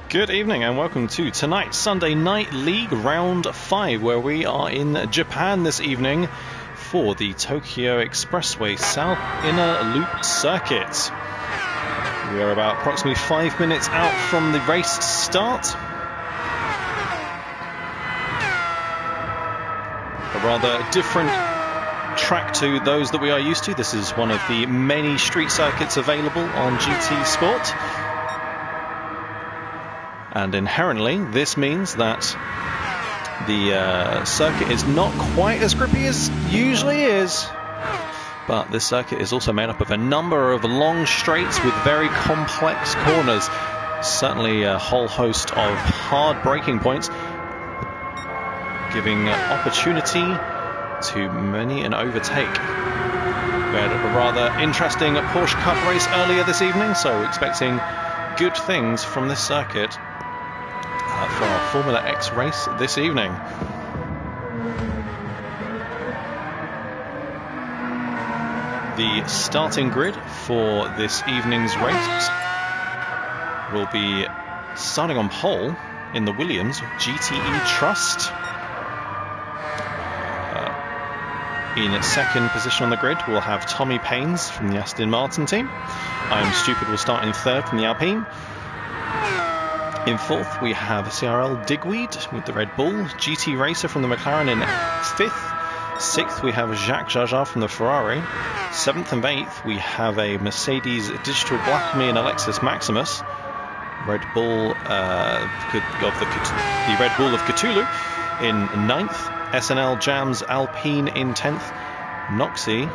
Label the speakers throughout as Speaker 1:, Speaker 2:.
Speaker 1: Good evening and welcome to tonight's Sunday Night League Round 5, where we are in Japan this evening for the Tokyo Expressway South Inner Loop Circuit. We are about approximately 5 minutes out from the race start. A rather different track to those that we are used to. This is one of the many street circuits available on GT Sport. And inherently, this means that the circuit is not quite as grippy as usually is. But this circuit is also made up of a number of long straights with very complex corners. Certainly a whole host of hard braking points, giving opportunity to many an overtake. We had a rather interesting Porsche Cup race earlier this evening, so expecting good things from this circuit for our Formula X race this evening. The starting grid for this evening's race will be starting on pole in the Williams GTE Trust. In second position on the grid, we'll have Tommy Paynes from the Aston Martin team. I'm Stupid will start in third from the Alpine. In fourth, we have CRL Digweed with the Red Bull, GT Racer from the McLaren in fifth. Sixth, we have Jacques Jaja from the Ferrari. Seventh and eighth, we have a Mercedes Digital Blasphemy and Alexis Maximus. Red Bull the Red Bull of Cthulhu in ninth. SNL Jams Alpine in 10th. Noxie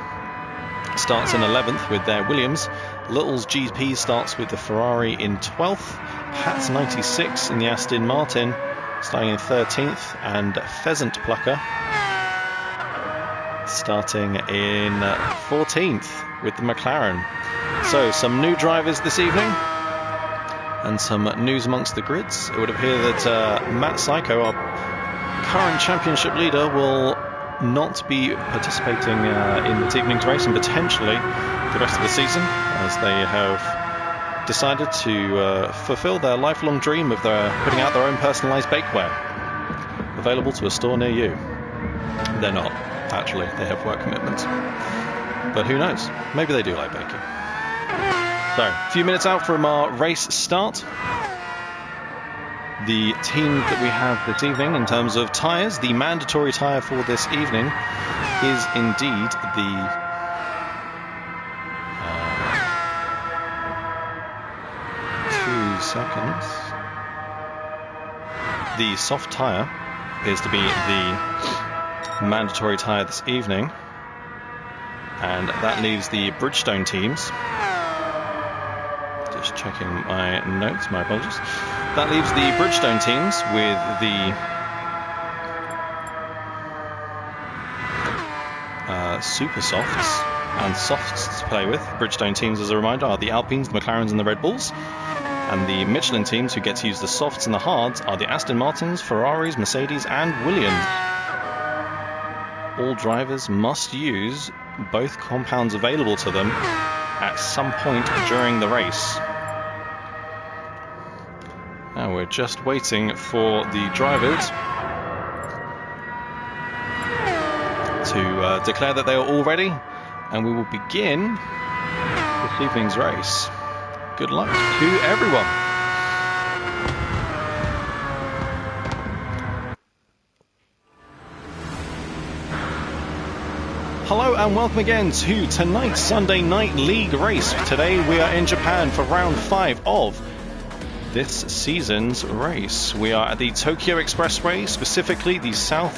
Speaker 1: starts in 11th with their Williams. Little's GP starts with the Ferrari in 12th. Pat's 96 in the Aston Martin, starting in 13th, and Pheasant Plucker starting in 14th with the McLaren. So some new drivers this evening and some news amongst the grids. It would appear that Matt Psycho, our current championship leader, will not be participating in this evening's race and potentially the rest of the season, as they have decided to fulfill their lifelong dream of putting out their own personalised bakeware, available to a store near you. They're not, actually. They have work commitments. But who knows? Maybe they do like baking. So, a few minutes out from our race start. The team that we have this evening in terms of tyres, the mandatory tyre for this evening is indeed the seconds. The soft tyre appears to be the mandatory tyre this evening, and that leaves the Bridgestone teams. Just checking my notes, my apologies. That leaves the Bridgestone teams with the super softs and softs to play with. Bridgestone teams, as a reminder, are the Alpines, the McLarens and the Red Bulls. And the Michelin teams, who get to use the softs and the hards, are the Aston Martins, Ferraris, Mercedes and Williams. All drivers must use both compounds available to them at some point during the race. Now we're just waiting for the drivers to declare that they are all ready, and we will begin this evening's race. Good luck to everyone. Hello and welcome again to tonight's Sunday Night League race. Today we are in Japan for round 5 of this season's race. We are at the Tokyo Expressway, specifically the South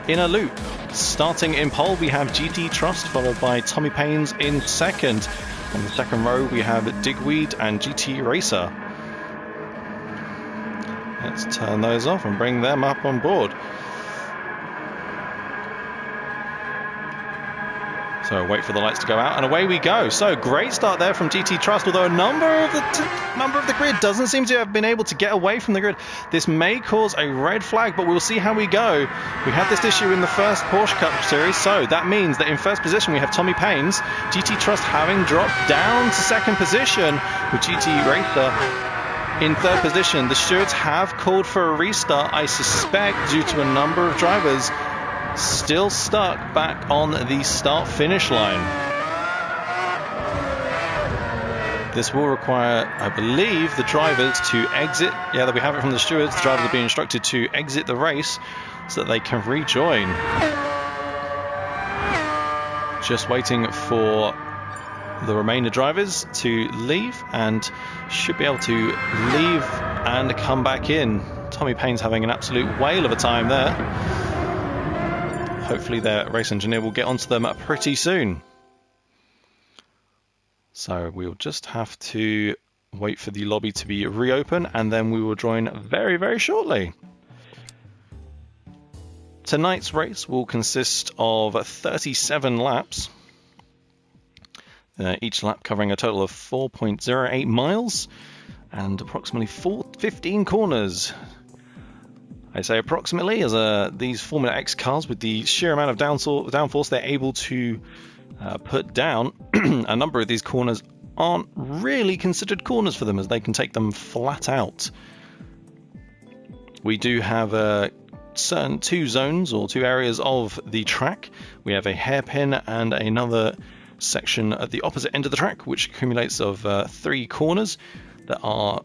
Speaker 1: Inner Loop. Starting in pole we have GT Trust, followed by Tommy Paynes in second. On the second row we have Digweed and GT Racer. Let's turn those off and bring them up on board. So wait for the lights to go out and away we go. So great start there from GT Trust, although a number of the grid doesn't seem to have been able to get away from the grid. This may cause a red flag, but we'll see how we go. We had this issue in the first Porsche Cup Series, so that means that in first position we have Tommy Paynes, GT Trust having dropped down to second position with GT Racer in third position. The stewards have called for a restart, I suspect, due to a number of drivers still stuck back on the start-finish line. This will require, I believe, the drivers to exit. Yeah, that we have it from the stewards. The drivers are being instructed to exit the race so that they can rejoin. Just waiting for the remainder drivers to leave, and should be able to leave and come back in. Tommy Payne's having an absolute whale of a time there. Hopefully their race engineer will get onto them pretty soon. So we'll just have to wait for the lobby to be reopened, and then we will join very, very shortly. Tonight's race will consist of 37 laps. Each lap covering a total of 4.08 miles and approximately 15 corners. I say approximately, as these Formula X cars, with the sheer amount of downforce they're able to put down, a number of these corners aren't really considered corners for them, as they can take them flat out. We do have certain two zones or two areas of the track. We have a hairpin and another section at the opposite end of the track, which accumulates of 3 corners that are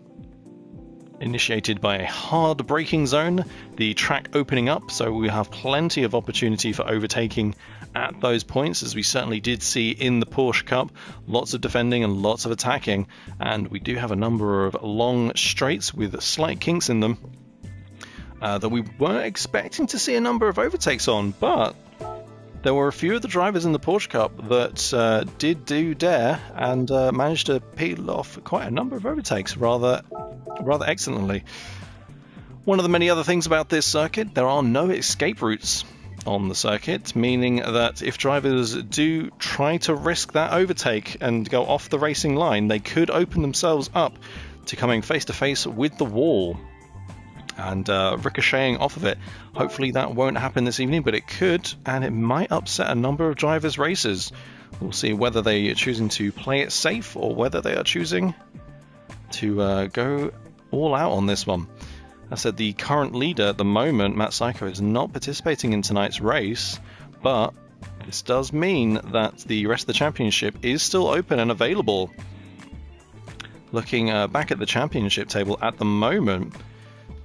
Speaker 1: initiated by a hard braking zone, the track opening up, so we have plenty of opportunity for overtaking at those points, as we certainly did see in the Porsche Cup. Lots of defending and lots of attacking, and we do have a number of long straights with slight kinks in them that we weren't expecting to see a number of overtakes on, but there were a few of the drivers in the Porsche Cup that did do dare and managed to peel off quite a number of overtakes rather excellently. One of the many other things about this circuit, there are no escape routes on the circuit, meaning that if drivers do try to risk that overtake and go off the racing line, they could open themselves up to coming face to face with the wall and ricocheting off of it. Hopefully that won't happen this evening, but it could, and it might upset a number of drivers' races. We'll see whether they are choosing to play it safe or whether they are choosing to go all out on this one. I said the current leader at the moment, Matt Psycho, is not participating in tonight's race, but this does mean that the rest of the championship is still open and available. Looking back at the championship table at the moment,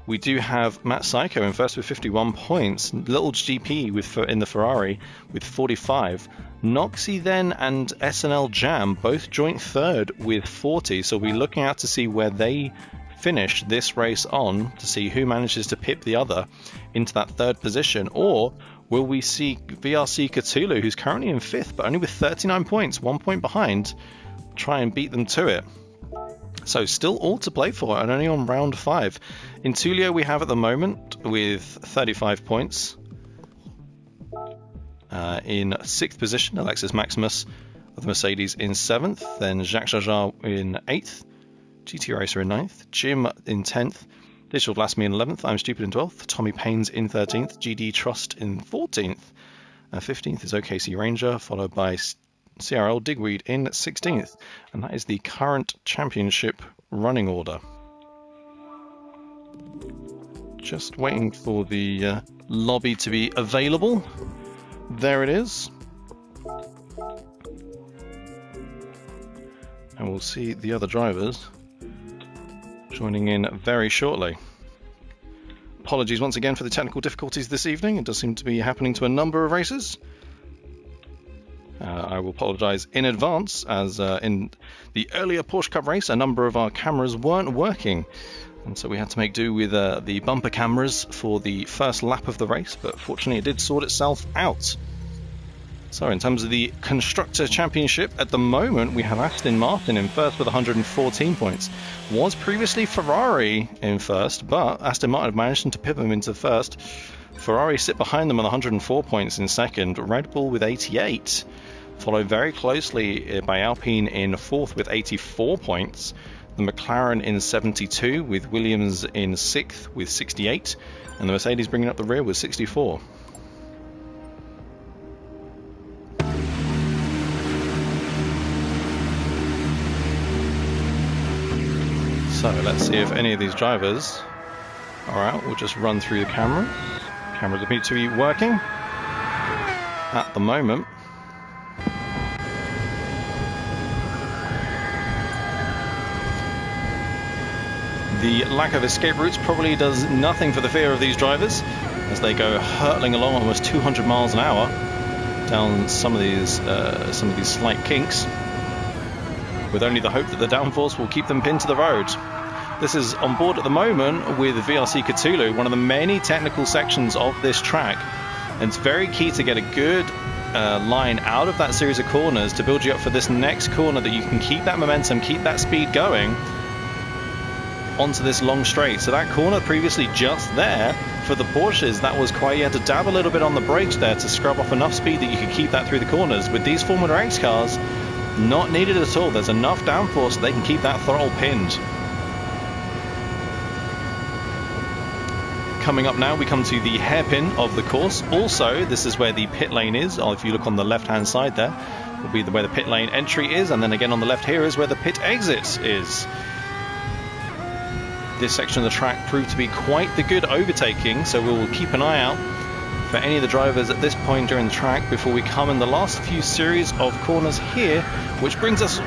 Speaker 1: we do have Matt Psycho in first with 51 points, Little GP in the Ferrari with 45, Noxie then and SNL Jam both joint third with 40, so we're looking out to see where they finish this race on, to see who manages to pip the other into that third position, or will we see VRC Cthulhu, who's currently in 5th but only with 39 points, 1 point behind, try and beat them to it. So still all to play for, and only on round 5. In Tullio we have at the moment with 35 points. In 6th position, Alexis Maximus of the Mercedes in 7th, then Jacques Jajar in 8th, GT Racer in 9th, Jim in 10th, Digital Blasphemy in 11th, I'm Stupid in 12th, Tommy Paynes in 13th, GD Trust in 14th, 15th is OKC Ranger, followed by CRL Digweed in 16th, and that is the current championship running order. Just waiting for the lobby to be available. There it is. And we'll see the other drivers joining in very shortly. Apologies once again for the technical difficulties this evening. It does seem to be happening to a number of races. I will apologise in advance, as in the earlier Porsche Cup race, a number of our cameras weren't working, and so we had to make do with the bumper cameras for the first lap of the race, but fortunately it did sort itself out. So in terms of the Constructor Championship, at the moment we have Aston Martin in first with 114 points. Was previously Ferrari in first, but Aston Martin have managed to pivot them into first. Ferrari sit behind them with 104 points in second, Red Bull with 88, followed very closely by Alpine in fourth with 84 points, the McLaren in 72 with Williams in sixth with 68, and the Mercedes bringing up the rear with 64. So let's see if any of these drivers are out. We'll just run through the cameras. Cameras appear to be working at the moment. The lack of escape routes probably does nothing for the fear of these drivers as they go hurtling along almost 200 miles an hour down some of these slight kinks, with only the hope that the downforce will keep them pinned to the road. This is on board at the moment with VRC Cthulhu, one of the many technical sections of this track, and it's very key to get a good line out of that series of corners to build you up for this next corner, that you can keep that momentum, keep that speed going onto this long straight. So that corner previously just there for the Porsches, that was quite, you had to dab a little bit on the brakes there to scrub off enough speed that you could keep that through the corners. With these Formula X cars, not needed at all. There's enough downforce so they can keep that throttle pinned. Coming up now, we come to the hairpin of the course. Also, this is where the pit lane is. If you look on the left hand side there, will be where the pit lane entry is, and then again on the left here is where the pit exit is. This section of the track proved to be quite the good overtaking, so we will keep an eye out for any of the drivers at this point during the track before we come in the last few series of corners here, which brings us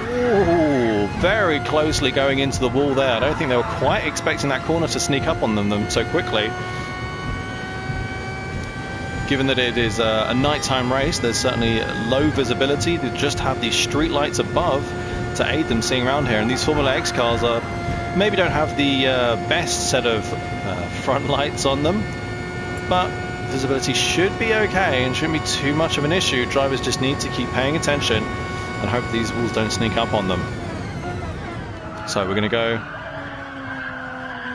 Speaker 1: very closely going into the wall there. I don't think they were quite expecting that corner to sneak up on them so quickly. Given that it is a nighttime race, there's certainly low visibility. They just have these street lights above to aid them seeing around here, and these Formula X cars maybe don't have the best set of front lights on them, but visibility should be okay and shouldn't be too much of an issue. Drivers just need to keep paying attention and hope these walls don't sneak up on them. So we're going to go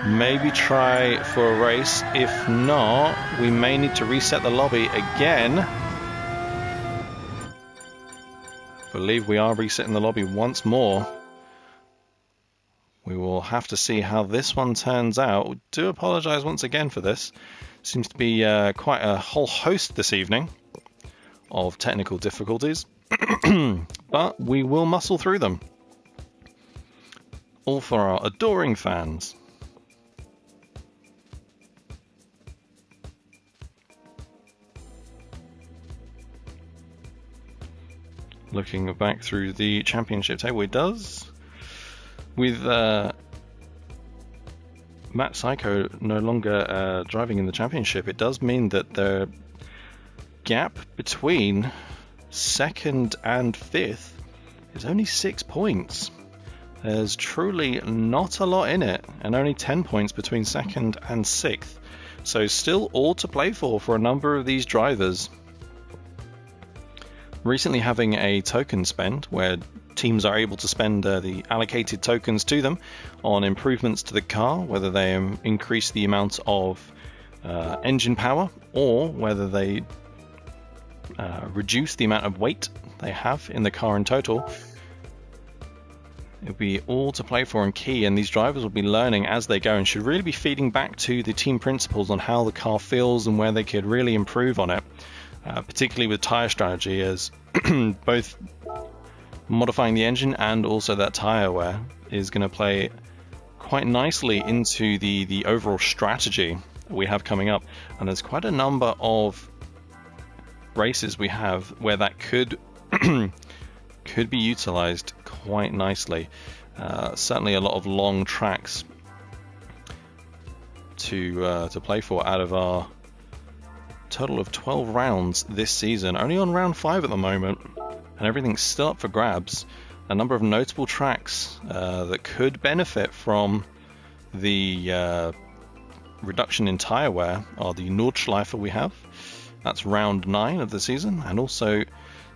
Speaker 1: maybe try for a race. If not, we may need to reset the lobby again. I believe we are resetting the lobby once more. We will have to see how this one turns out. We do apologise once again for this. Seems to be quite a whole host this evening of technical difficulties, but we will muscle through them. All for our adoring fans. Looking back through the championship table, it does. With Matt Psycho no longer driving in the championship, it does mean that the gap between second and fifth is only 6 points. There's truly not a lot in it, and only 10 points between second and sixth. So still all to play for a number of these drivers. Recently having a token spend where teams are able to spend the allocated tokens to them on improvements to the car, whether they increase the amount of engine power or whether they reduce the amount of weight they have in the car in total. It'll be all to play for and key, and these drivers will be learning as they go and should really be feeding back to the team principals on how the car feels and where they could really improve on it, particularly with tyre strategy, as both modifying the engine and also that tyre wear is going to play quite nicely into the overall strategy we have coming up. And there's quite a number of races we have where that could could be utilized quite nicely. Certainly a lot of long tracks to play for out of our total of 12 rounds this season. Only on round 5 at the moment. and everything's still up for grabs. A number of notable tracks that could benefit from the reduction in tyre wear are the Nordschleife we have. That's round 9 of the season, and also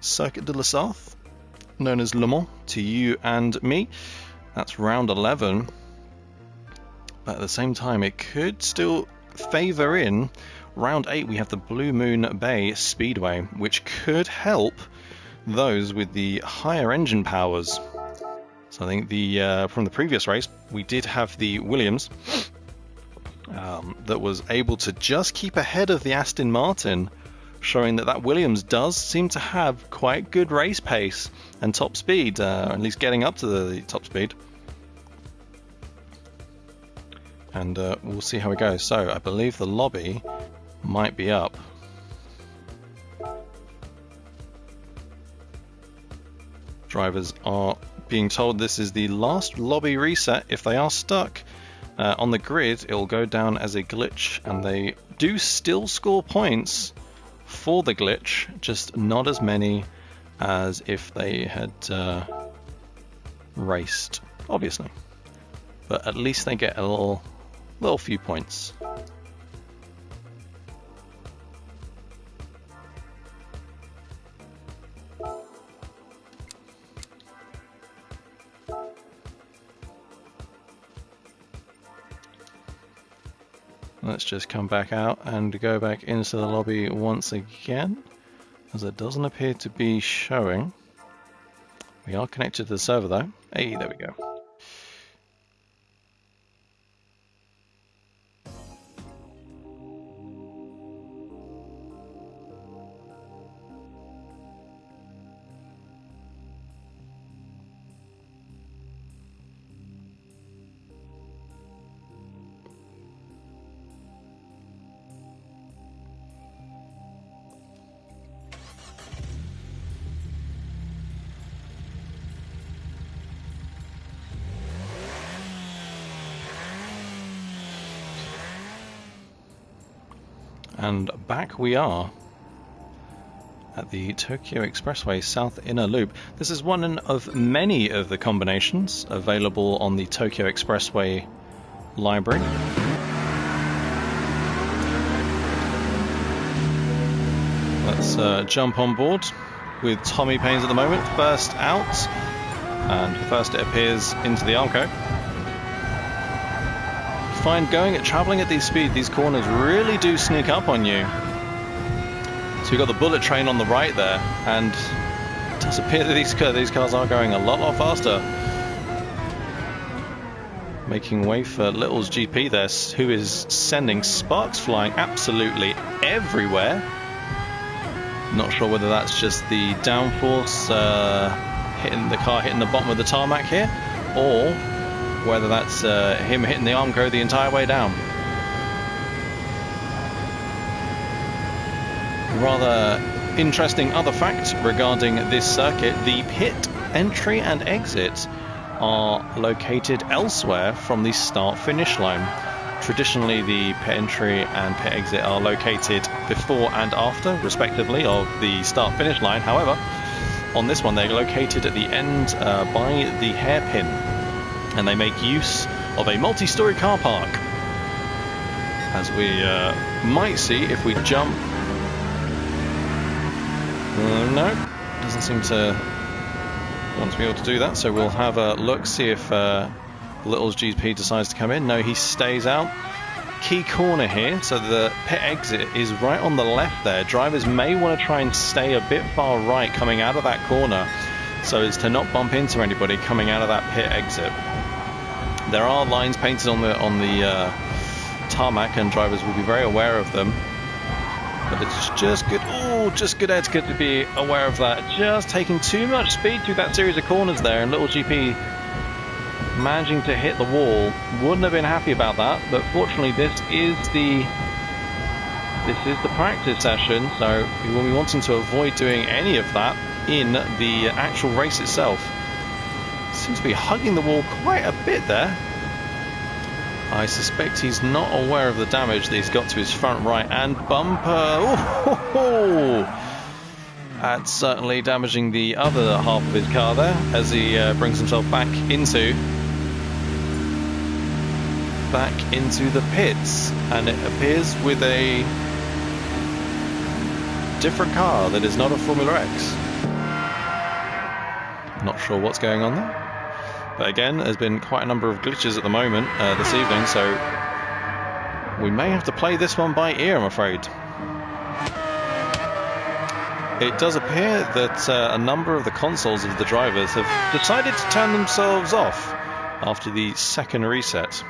Speaker 1: Circuit de la Sarthe, known as Le Mans to you and me. That's round 11. But at the same time, it could still favour in round 8. We have the Blue Moon Bay Speedway, which could help those with the higher engine powers. So I think from the previous race, we did have the Williams that was able to just keep ahead of the Aston Martin, showing that Williams does seem to have quite good race pace and top speed, at least getting up to the top speed. And we'll see how it goes. So I believe the lobby might be up. Drivers are being told this is the last lobby reset. If they are stuck on the grid, it will go down as a glitch, and they do still score points for the glitch, just not as many as if they had raced, obviously. But at least they get a little few points. Let's just come back out and go back into the lobby once again, as it doesn't appear to be showing. We are connected to the server though. Hey, there we go. And back we are at the Tokyo Expressway South Inner Loop. This is one of many of the combinations available on the Tokyo Expressway library. Let's jump on board with Tommy Paynes at the moment, first out, and first it appears into the Arco. Find traveling at these speeds, these corners really do sneak up on you. So we've got the bullet train on the right there, and it does appear that these cars are going a lot faster. Making way for Little's GP there, who is sending sparks flying absolutely everywhere. Not sure whether that's just the downforce hitting the bottom of the tarmac here, or whether that's him hitting the Armco the entire way down. Rather interesting other fact regarding this circuit, the pit entry and exit are located elsewhere from the start-finish line. Traditionally, the pit entry and pit exit are located before and after, respectively, of the start-finish line. However, on this one, they're located at the end by the hairpin, and they make use of a multi-story car park, as we might see if we jump. No, doesn't seem to want to be able to do that, so we'll have a look, see if Little's GP decides to come in. No, he stays out. Key corner here, so the pit exit is right on the left there. Drivers may want to try and stay a bit far right coming out of that corner, so as to not bump into anybody coming out of that pit exit. There are lines painted on the tarmac, and drivers will be very aware of them. But it's just good, just good etiquette to be aware of that. Just taking too much speed through that series of corners there, and Little GP managing to hit the wall. Wouldn't have been happy about that, but fortunately this is the practice session, so we will be wanting to avoid doing any of that in the actual race itself. Seems to be hugging the wall quite a bit there. I suspect he's not aware of the damage that he's got to his front right and bumper. Oh, That's certainly damaging the other half of his car there as he brings himself back into the pits, and it appears with a different car that is not a Formula X. Not sure what's going on there, but again, there's been quite a number of glitches at the moment this evening, so we may have to play this one by ear, I'm afraid. It does appear that a number of the consoles of the drivers have decided to turn themselves off after the second reset.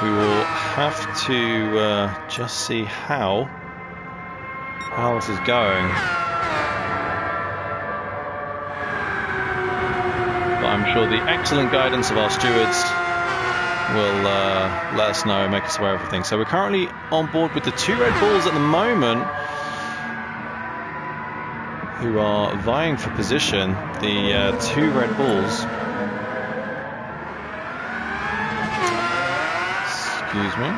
Speaker 1: We will have to just see how this is going. But I'm sure the excellent guidance of our stewards will let us know and make us aware of everything. So we're currently on board with the 2 Red Bulls at the moment, who are vying for position. The 2 Red Bulls. Excuse me.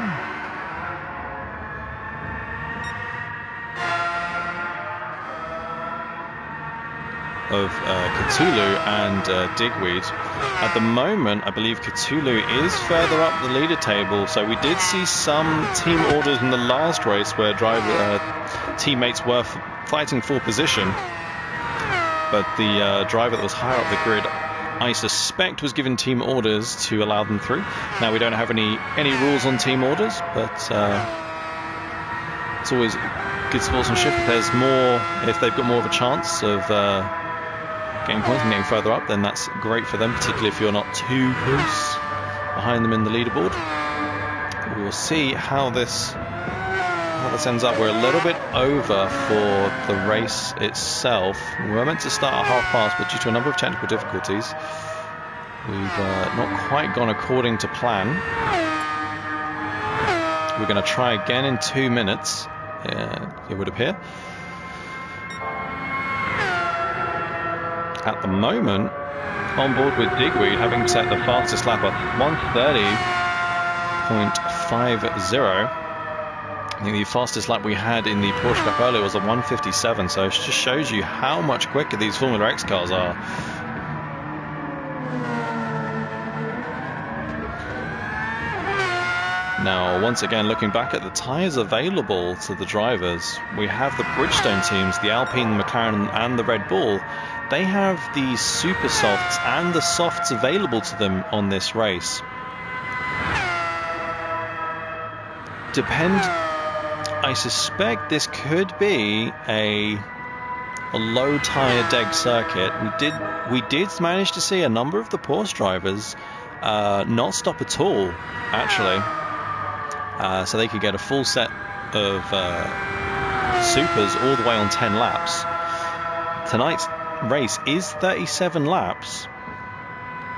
Speaker 1: Of Cthulhu and Digweed. At the moment, I believe Cthulhu is further up the leader table, so we did see some team orders in the last race where teammates were fighting for position, but the driver that was higher up the grid, I suspect, was given team orders to allow them through. Now, we don't have any rules on team orders, but it's always good sportsmanship. If they've got more of a chance of getting points and getting further up, then that's great for them, particularly if you're not too close behind them in the leaderboard. We will see how this ends up. We're a little bit over for the race itself. We were meant to start at past, but due to a number of technical difficulties, we've not quite gone according to plan. We're going to try again in 2 minutes, it would appear. At the moment, on board with Digweed, having set the fastest lap at 1:30.50. I think the fastest lap we had in the Porsche Cup earlier was a 1:57, so it just shows you how much quicker these Formula X cars are. Now, once again, looking back at the tyres available to the drivers, we have the Bridgestone teams, the Alpine, the McLaren and the Red Bull. They have the super softs and the softs available to them on this race. I suspect this could be a low tyre deg circuit. We did manage to see a number of the Porsche drivers not stop at all, actually. So they could get a full set of supers all the way on 10 laps. Tonight's race is 37 laps,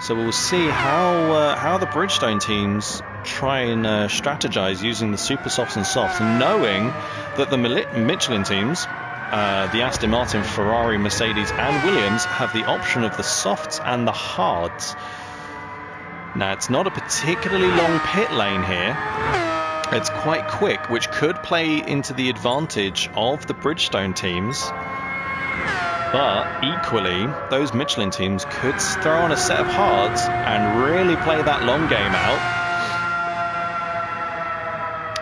Speaker 1: so we'll see how the Bridgestone teams try and strategize using the super softs and softs, knowing that the Michelin teams, the Aston Martin, Ferrari, Mercedes and Williams, have the option of the softs and the hards. Now, it's not a particularly long pit lane here. It's quite quick, which could play into the advantage of the Bridgestone teams. But equally, those Michelin teams could throw on a set of hards and really play that long game out.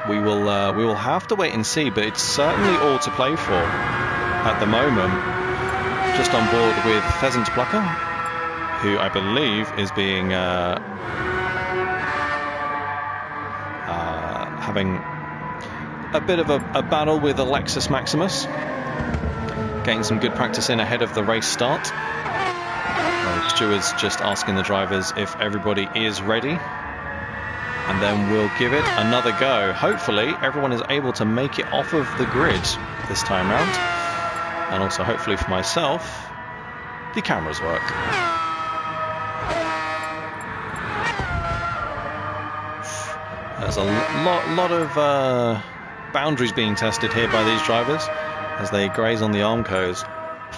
Speaker 1: We will have to wait and see, but it's certainly all to play for at the moment. Just on board with Pheasant Plucker, who I believe is being having a bit of a battle with Alexis Maximus. Getting some good practice in ahead of the race start. Stewards just asking the drivers if everybody is ready, and then we'll give it another go. Hopefully everyone is able to make it off of the grid this time round, and also hopefully for myself the cameras work. There's a lot of boundaries being tested here by these drivers as they graze on the Armcos.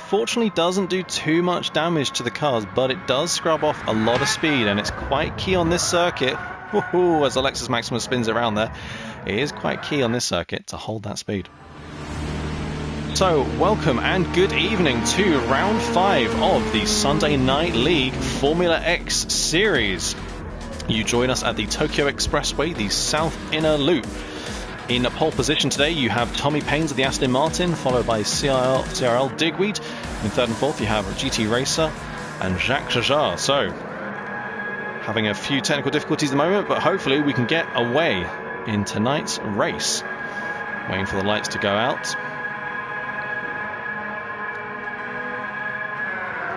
Speaker 1: Fortunately, doesn't do too much damage to the cars, but it does scrub off a lot of speed, and it's quite key on this circuit. Woohoo, as Alexis Maximus spins around there, it is quite key on this circuit to hold that speed. So, welcome and good evening to round 5 of the Sunday Night League Formula X series. You join us at the Tokyo Expressway, the South Inner Loop. In pole position today, you have Tommy Paines of the Aston Martin, followed by CRL Digweed. In third and fourth, you have GT Racer and Jacques Jajar. So, having a few technical difficulties at the moment, but hopefully we can get away in tonight's race. Waiting for the lights to go out.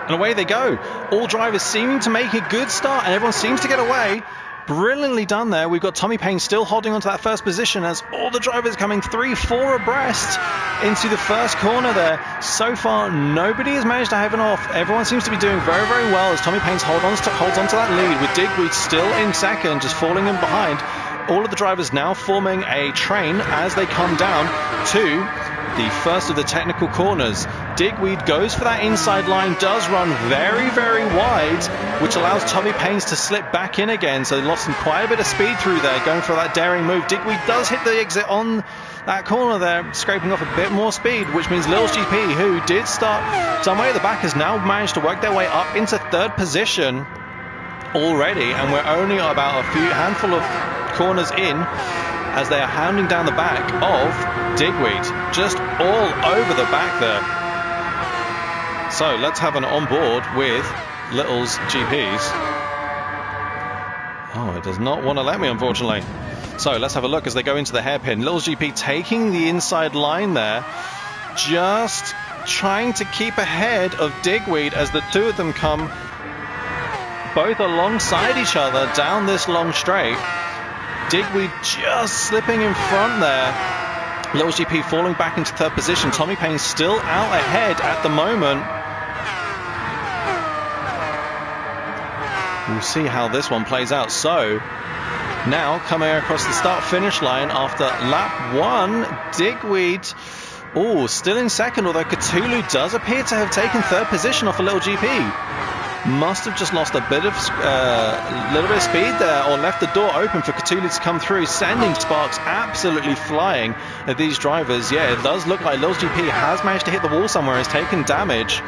Speaker 1: And away they go. All drivers seeming to make a good start, and everyone seems to get away. Brilliantly done there. We've got Tommy Paines still holding on to that first position as all the drivers coming 3-4 abreast into the first corner there. So far, nobody has managed to have an off. Everyone seems to be doing very, very well as Tommy Paines holds on to that lead, with Digweed still in second, just falling in behind. All of the drivers now forming a train as they come down to the first of the technical corners. Digweed goes for that inside line, does run very, very wide, which allows Tommy Paines to slip back in again. So they lost quite a bit of speed through there, going for that daring move. Digweed does hit the exit on that corner there, scraping off a bit more speed, which means Lils GP, who did start somewhere at the back, has now managed to work their way up into third position already, and we're only about a handful of corners in as they are hounding down the back of Digweed, just all over the back there. So let's have an onboard with Little's GPs. Oh, it does not want to let me, unfortunately. So let's have a look as they go into the hairpin. Little's GP taking the inside line there, just trying to keep ahead of Digweed as the two of them come both alongside each other down this long straight. Digweed just slipping in front there. Lils GP falling back into third position. Tommy Paines still out ahead at the moment. We'll see how this one plays out. So, now coming across the start-finish line after lap 1, Digweed, still in second, although Cthulhu does appear to have taken third position off a Lil GP. Must have just lost a little bit of speed there, or left the door open for Cthulhu to come through, sending sparks absolutely flying at these drivers. Yeah, it does look like Lils GP has managed to hit the wall somewhere, has taken damage,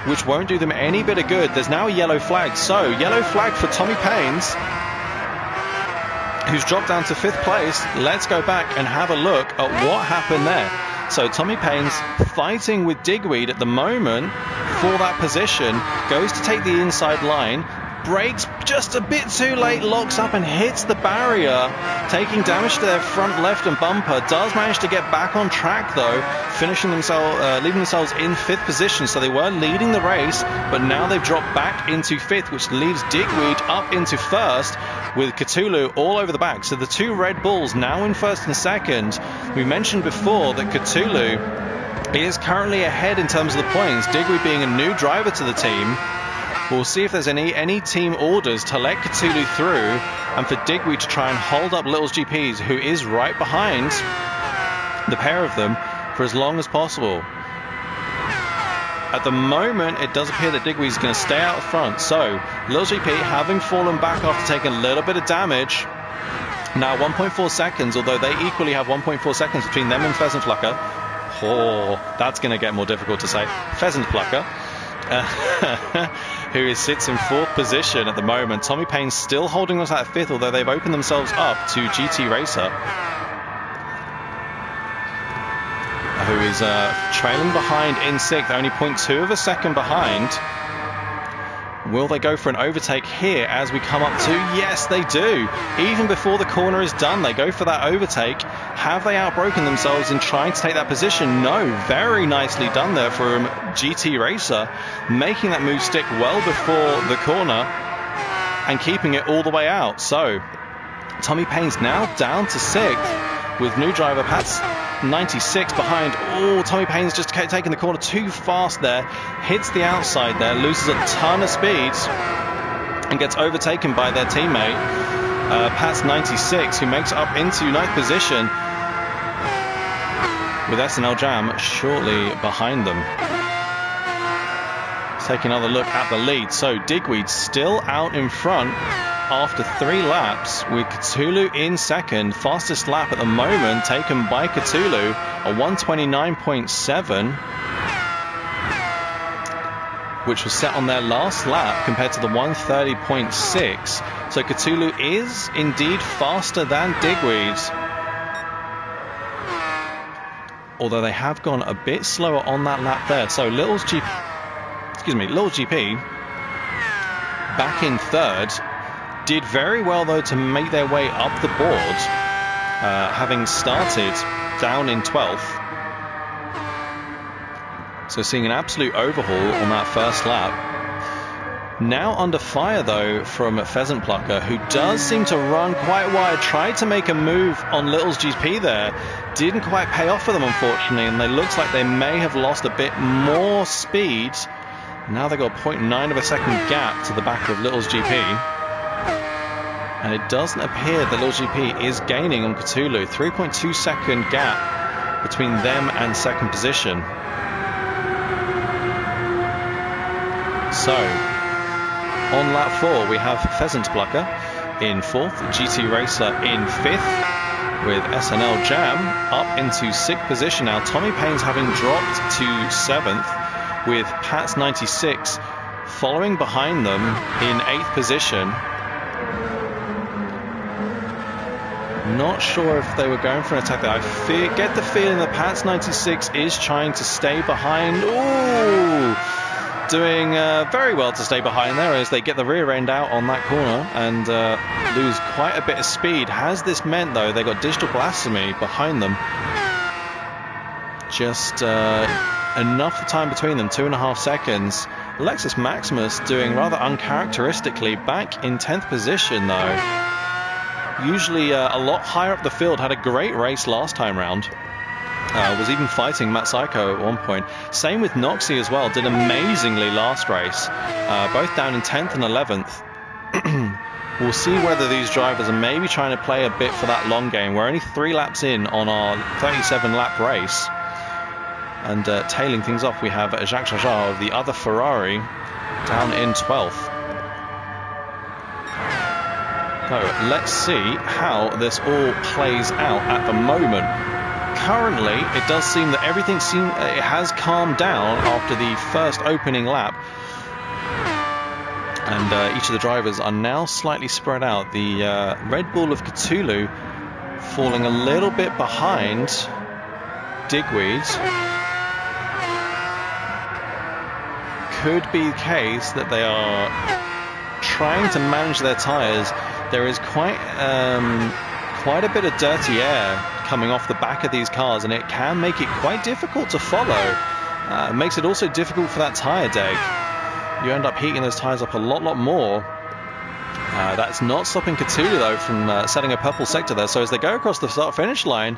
Speaker 1: which won't do them any bit of good. There's now a yellow flag. So, yellow flag for Tommy Paines, who's dropped down to 5th place. Let's go back and have a look at what happened there. So Tommy Paines fighting with Digweed at the moment for that position, goes to take the inside line, brakes just a bit too late, locks up and hits the barrier, taking damage to their front left and bumper. Does manage to get back on track though, leaving themselves in 5th position. So they were leading the race, but now they've dropped back into 5th, which leaves Digweed up into 1st, with Cthulhu all over the back. So the two Red Bulls now in 1st and 2nd. We mentioned before that Cthulhu is currently ahead in terms of the points, Digweed being a new driver to the team. We'll see if there's any team orders to let Cthulhu through, and for Digweed to try and hold up Little's GPs, who is right behind the pair of them, for as long as possible. At the moment, it does appear that Digweed's going to stay out front. So, Little's GP, having fallen back after taking a little bit of damage, now 1.4 seconds, although they equally have 1.4 seconds between them and Pheasant Plucker. Oh, that's going to get more difficult to say. Pheasant Plucker. Who sits in 4th position at the moment. Tommy Paines still holding on to that 5th, although they've opened themselves up to GT Racer, who is trailing behind in 6th, only 0.2 of a second behind. Will they go for an overtake here as we come up to? Yes, they do. Even before the corner is done, they go for that overtake. Have they outbroken themselves in trying to take that position? No. Very nicely done there from GT Racer, making that move stick well before the corner and keeping it all the way out. So, Tommy Paines now down to 6th, with new driver Pat's 96 behind. Tommy Paines just taking the corner too fast there, hits the outside there, loses a ton of speed and gets overtaken by their teammate Pat's 96, who makes it up into 9th position, with SNL Jam shortly behind them. Let's take another look at the lead. So Digweed still out in front after 3 laps, with Cthulhu in second. Fastest lap at the moment taken by Cthulhu, a 129.7, which was set on their last lap compared to the 130.6. So Cthulhu is indeed faster than Digweed, although they have gone a bit slower on that lap there. So Little's GP, back in third, did very well though to make their way up the board, having started down in 12th. So seeing an absolute overhaul on that first lap. Now under fire though from Pheasant Plucker, who does seem to run quite wide. Tried to make a move on Little's GP there. Didn't quite pay off for them, unfortunately, and it looks like they may have lost a bit more speed. Now they've got a 0.9 of a second gap to the back of Little's GP. And it doesn't appear that Little's GP is gaining on Cthulhu. 3.2 second gap between them and second position. So, on lap 4, we have Pheasant Plucker in 4th, GT Racer in 5th, with SNL Jam up into 6th position now. Tommy Payne's having dropped to 7th, with Pat's 96 following behind them in 8th position. Not sure if they were going for an attack there. I get the feeling that Pat's 96 is trying to stay behind. Ooh! Doing very well to stay behind there as they get the rear end out on that corner and lose quite a bit of speed. Has this meant though they got Digital Blasphemy behind them? Just enough time between them, 2.5 seconds. Lexus Maximus doing rather uncharacteristically back in 10th position though. Usually a lot higher up the field, had a great race last time round. Was even fighting Matt Psycho at one point. Same with Noxie as well, did amazingly last race. Both down in 10th and 11th. We'll see whether these drivers are maybe trying to play a bit for that long game. We're only 3 laps in on our 37 lap race. And tailing things off, we have Jacques Jajar of the other Ferrari down in 12th. So let's see how this all plays out at the moment. Currently, it does seem that everything it has calmed down after the first opening lap. And each of the drivers are now slightly spread out. The Red Bull of Cthulhu falling a little bit behind Digweed. Could be the case that they are trying to manage their tyres. There is quite a bit of dirty air coming off the back of these cars, and it can make it quite difficult to follow. It makes it also difficult for that tyre deg. You end up heating those tyres up a lot more. That's not stopping Cthulhu though from setting a purple sector there. So as they go across the start-finish line,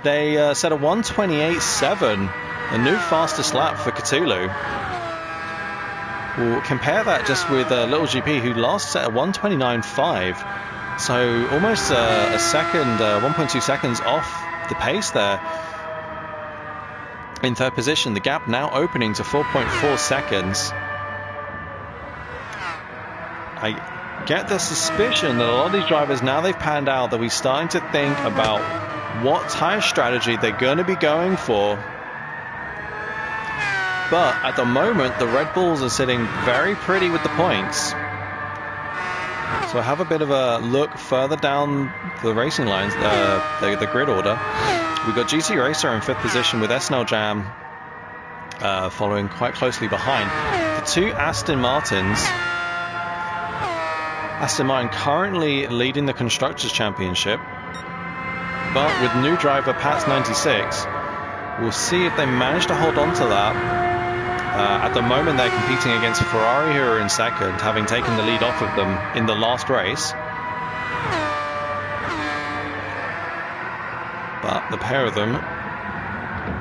Speaker 1: they set a 128.7, a new fastest lap for Cthulhu. We'll compare that just with Little GP, who last set a 129.5. So almost a second, 1.2 seconds off the pace there. In third position, the gap now opening to 4.4 seconds. I get the suspicion that a lot of these drivers, now they've panned out, that we're starting to think about what tyre strategy they're going to be going for. But at the moment, the Red Bulls are sitting very pretty with the points. So I have a bit of a look further down the racing lines, the grid order. We've got GT Racer in 5th position with SNL Jam following quite closely behind. The 2 Aston Martins. Aston Martin currently leading the Constructors' Championship. But with new driver Pat's 96, we'll see if they manage to hold on to that. At the moment, they're competing against Ferrari, who are in second, having taken the lead off of them in the last race. But the pair of them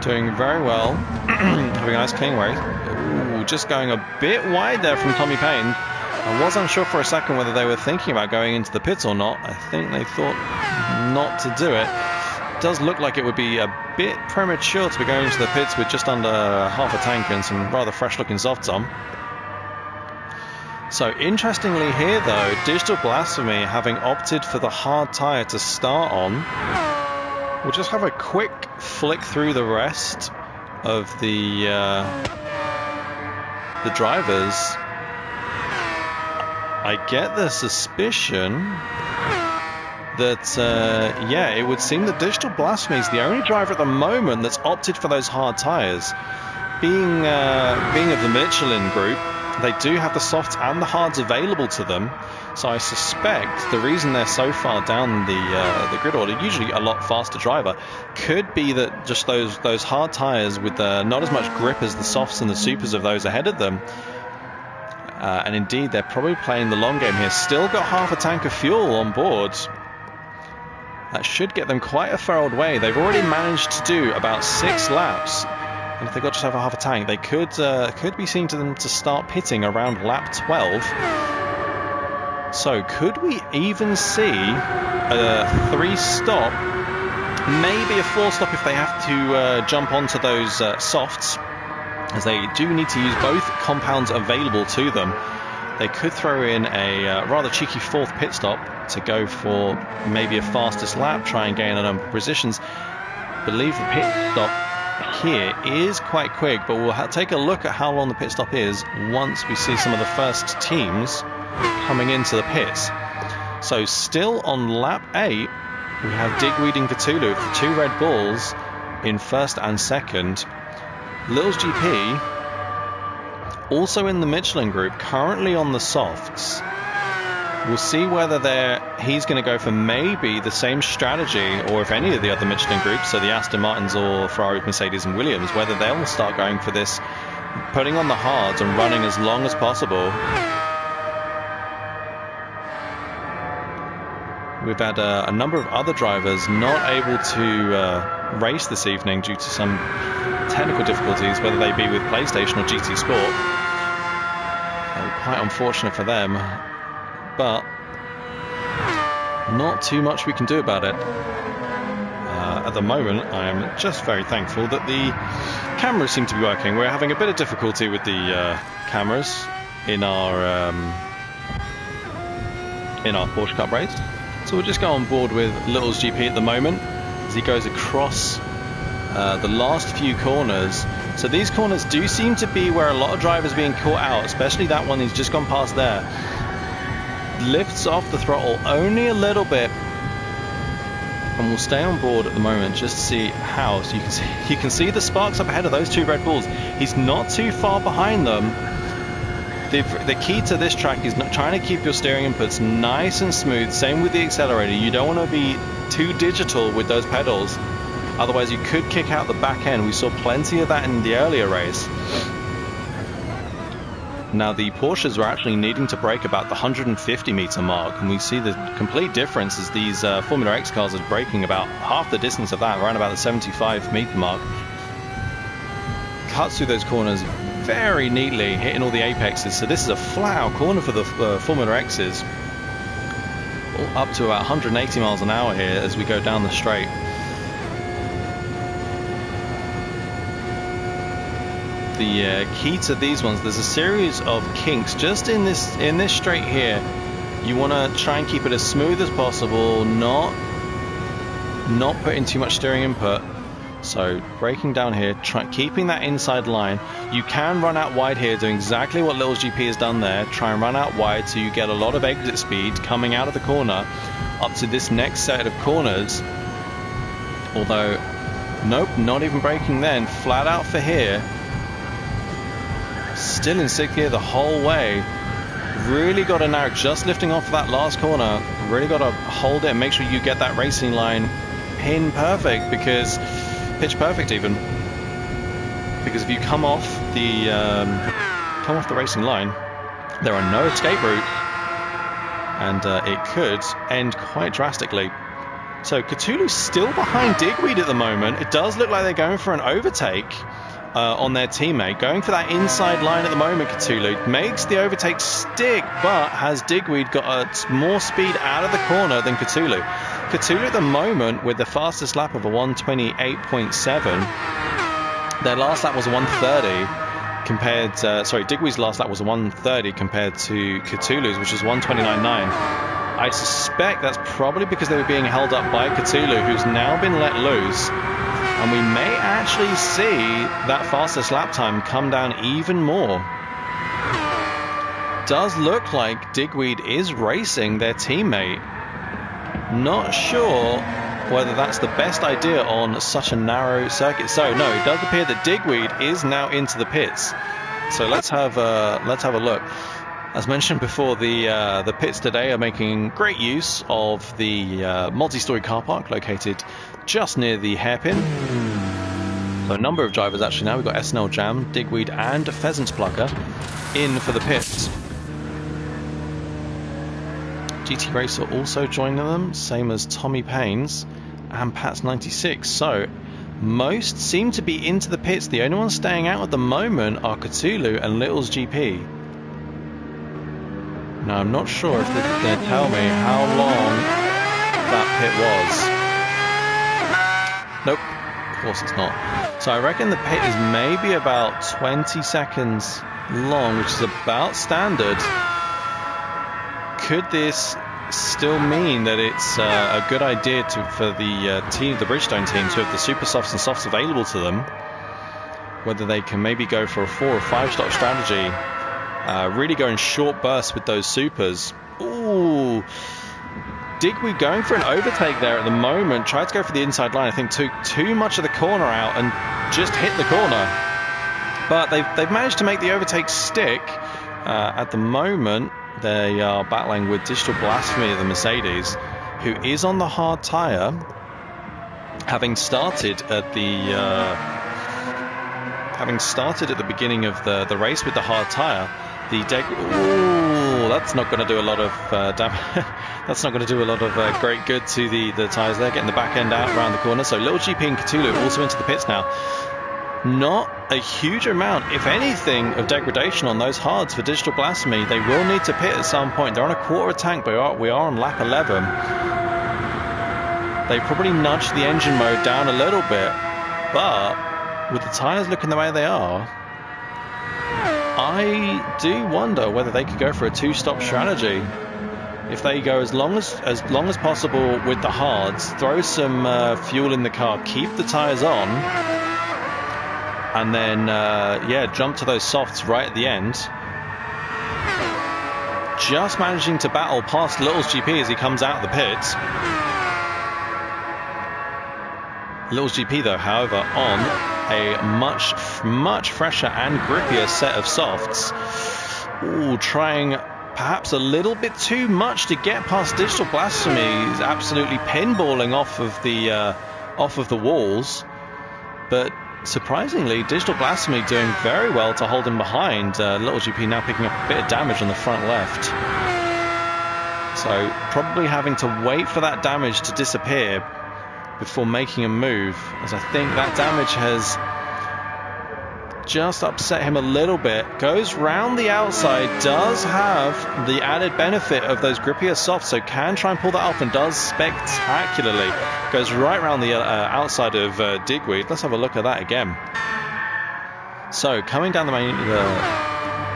Speaker 1: doing very well, having a nice clean race. Ooh, just going a bit wide there from Tommy Payne. I was unsure for a second whether they were thinking about going into the pits or not. I think they thought not to do it. It does look like it would be a bit premature to be going into the pits with just under half a tank and some rather fresh looking softs on. So interestingly here though, Digital Blasphemy, having opted for the hard tyre to start on, we'll just have a quick flick through the rest of the drivers. I get the suspicion that, yeah, it would seem that Digital Blasphemy is the only driver at the moment that's opted for those hard tyres. Being of the Michelin group, they do have the softs and the hards available to them. So I suspect the reason they're so far down the grid order, usually a lot faster driver, could be that just those hard tyres with not as much grip as the softs and the supers of those ahead of them. And indeed, they're probably playing the long game here. Still got half a tank of fuel on board. That should get them quite a far old way. They've already managed to do about 6 laps. And if they got just over half a tank, they could be seen to them to start pitting around lap 12. So could we even see a 3-stop, maybe a 4-stop if they have to jump onto those softs, as they do need to use both compounds available to them. They could throw in a rather cheeky 4th pit stop to go for maybe a fastest lap, try and gain a number of positions. I believe the pit stop here is quite quick, but we'll take a look at how long the pit stop is once we see some of the first teams coming into the pits. So still on lap 8, we have Digweed and Cthulhu, the 2 Red Bulls in first and second. Little's GP also in the Michelin group, currently on the softs. We'll see whether he's going to go for maybe the same strategy, or if any of the other Michelin groups, so the Aston Martins or Ferraris, Mercedes and Williams, whether they'll start going for this, putting on the hards and running as long as possible. We've had a number of other drivers not able to race this evening due to some technical difficulties, whether they be with PlayStation or GT Sport. Quite unfortunate for them, but not too much we can do about it. At the moment, I am just very thankful that the cameras seem to be working. We're having a bit of difficulty with the cameras in our Porsche Cup race. So we'll just go on board with Little's GP at the moment as he goes across the last few corners. So these corners do seem to be where a lot of drivers are being caught out, especially that one he's just gone past there. Lifts off the throttle only a little bit, and we'll stay on board at the moment just to see how. So you can see the sparks up ahead of those 2 Red Bulls. He's not too far behind them. The key to this track is not trying to keep your steering inputs nice and smooth. Same with the accelerator. You don't want to be too digital with those pedals. Otherwise, you could kick out the back end. We saw plenty of that in the earlier race. Now, the Porsches were actually needing to brake about the 150 meter mark, and we see the complete difference as these Formula X cars are braking about half the distance of that, around about the 75 meter mark. Cuts through those corners very neatly, hitting all the apexes. So this is a flat out corner for the Formula X's, up to about 180 miles an hour here as we go down the straight. The key to these ones, there's a series of kinks just in this straight here. You want to try and keep it as smooth as possible, not put in too much steering input. So braking down here, keeping that inside line. You can run out wide here, doing exactly what Little's GP has done there. Try and run out wide so you get a lot of exit speed coming out of the corner up to this next set of corners. Although, nope, not even braking then. Flat out for here. Still in 6th gear the whole way. Really got to now, just lifting off that last corner, really got to hold it and make sure you get that racing line pin perfect, because pitch perfect even, because if you come off the racing line, there are no escape route, and it could end quite drastically. So Cthulhu's still behind Digweed at the moment. It does look like they're going for an overtake on their teammate, going for that inside line at the moment. Cthulhu makes the overtake stick, but has Digweed got more speed out of the corner than Cthulhu. Cthulhu at the moment with the fastest lap of a 128.7. Their last lap was a 130. compared, sorry, Digweed's last lap was a 1:30 compared to Cthulhu's, which is 1:29.9. I suspect that's probably because they were being held up by Cthulhu, who's now been let loose. And we may actually see that fastest lap time come down even more. Does look like Digweed is racing their teammate. Not sure whether that's the best idea on such a narrow circuit. So no, it does appear that Digweed is now into the pits. So let's have a look. As mentioned before, the pits today are making great use of the multi-story car park located just near the hairpin. So a number of drivers actually now. We've got SNL Jam, Digweed and Pheasants Plucker in for the pits. GT Racer also joining them, same as Tommy Paynes and Pat's 96. So most seem to be into the pits. The only ones staying out at the moment are Cthulhu and Little's GP. Now I'm not sure if they're going to tell me how long that pit was. Nope, of course it's not. So I reckon the pit is maybe about 20 seconds long, which is about standard. Could this still mean that it's a good idea for the team, the Bridgestone team, to have the super softs and softs available to them? Whether they can maybe go for a 4 or 5 stop strategy, really go in short bursts with those supers. Ooh, Digweed going for an overtake there at the moment. Tried to go for the inside line. I think took too much of the corner out and just hit the corner. But they've managed to make the overtake stick. At the moment, they are battling with Digital Blasphemy of the Mercedes, who is on the hard tyre, having started at the beginning of the race with the hard tyre. Ooh, that's not going to do a lot of that's not going to do a lot of great good to the tyres there, getting the back end out around the corner. So Little GP and Cthulhu also into the pits now. Not a huge amount, if anything, of degradation on those hards for Digital Blasphemy. They will need to pit at some point. They're on a quarter of tank, but we are on lap 11. They probably nudged the engine mode down a little bit, but with the tyres looking the way they are, I do wonder whether they could go for a 2-stop strategy. If they go as long as possible with the hards, throw some fuel in the car, keep the tyres on, and then jump to those softs right at the end. Just managing to battle past Little's GP as he comes out of the pits. Little's GP though, however, on a much fresher and grippier set of softs. Ooh, trying perhaps a little bit too much to get past Digital Blasphemy. He's absolutely pinballing off of the walls, but surprisingly, Digital Blasphemy doing very well to hold him behind. Little GP now picking up a bit of damage on the front left. So probably having to wait for that damage to disappear before making a move, as I think that damage has just upset him a little bit. Goes round the outside, does have the added benefit of those grippier softs, so can try and pull that off, and does spectacularly. Goes right around the outside of Digweed. Let's have a look at that again. So coming down the main,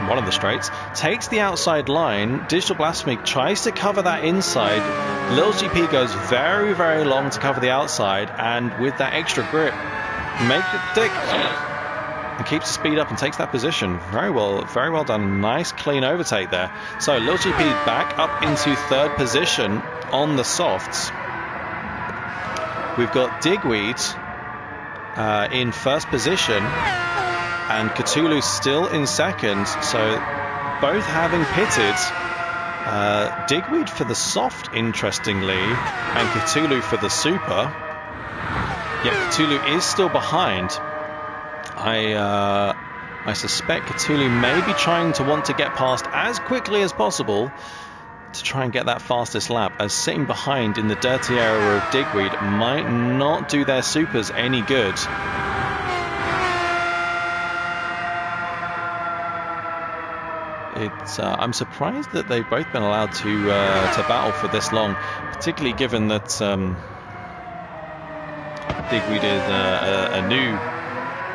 Speaker 1: one of the straights, takes the outside line. Digital Blasphemy tries to cover that inside. Lil GP goes very, very long to cover the outside, and with that extra grip, make it thick. And keeps the speed up and takes that position. Very well done. Nice clean overtake there. So Lil GP back up into third position on the softs. We've got Digweed in first position and Cthulhu still in second. So both having pitted. Digweed for the soft, interestingly, and Cthulhu for the super. Yet Cthulhu is still behind. I suspect Cthulhu may be trying to want to get past as quickly as possible to try and get that fastest lap, as sitting behind in the dirty area of Digweed might not do their supers any good. I'm surprised that they've both been allowed to battle for this long, particularly given that Digweed is a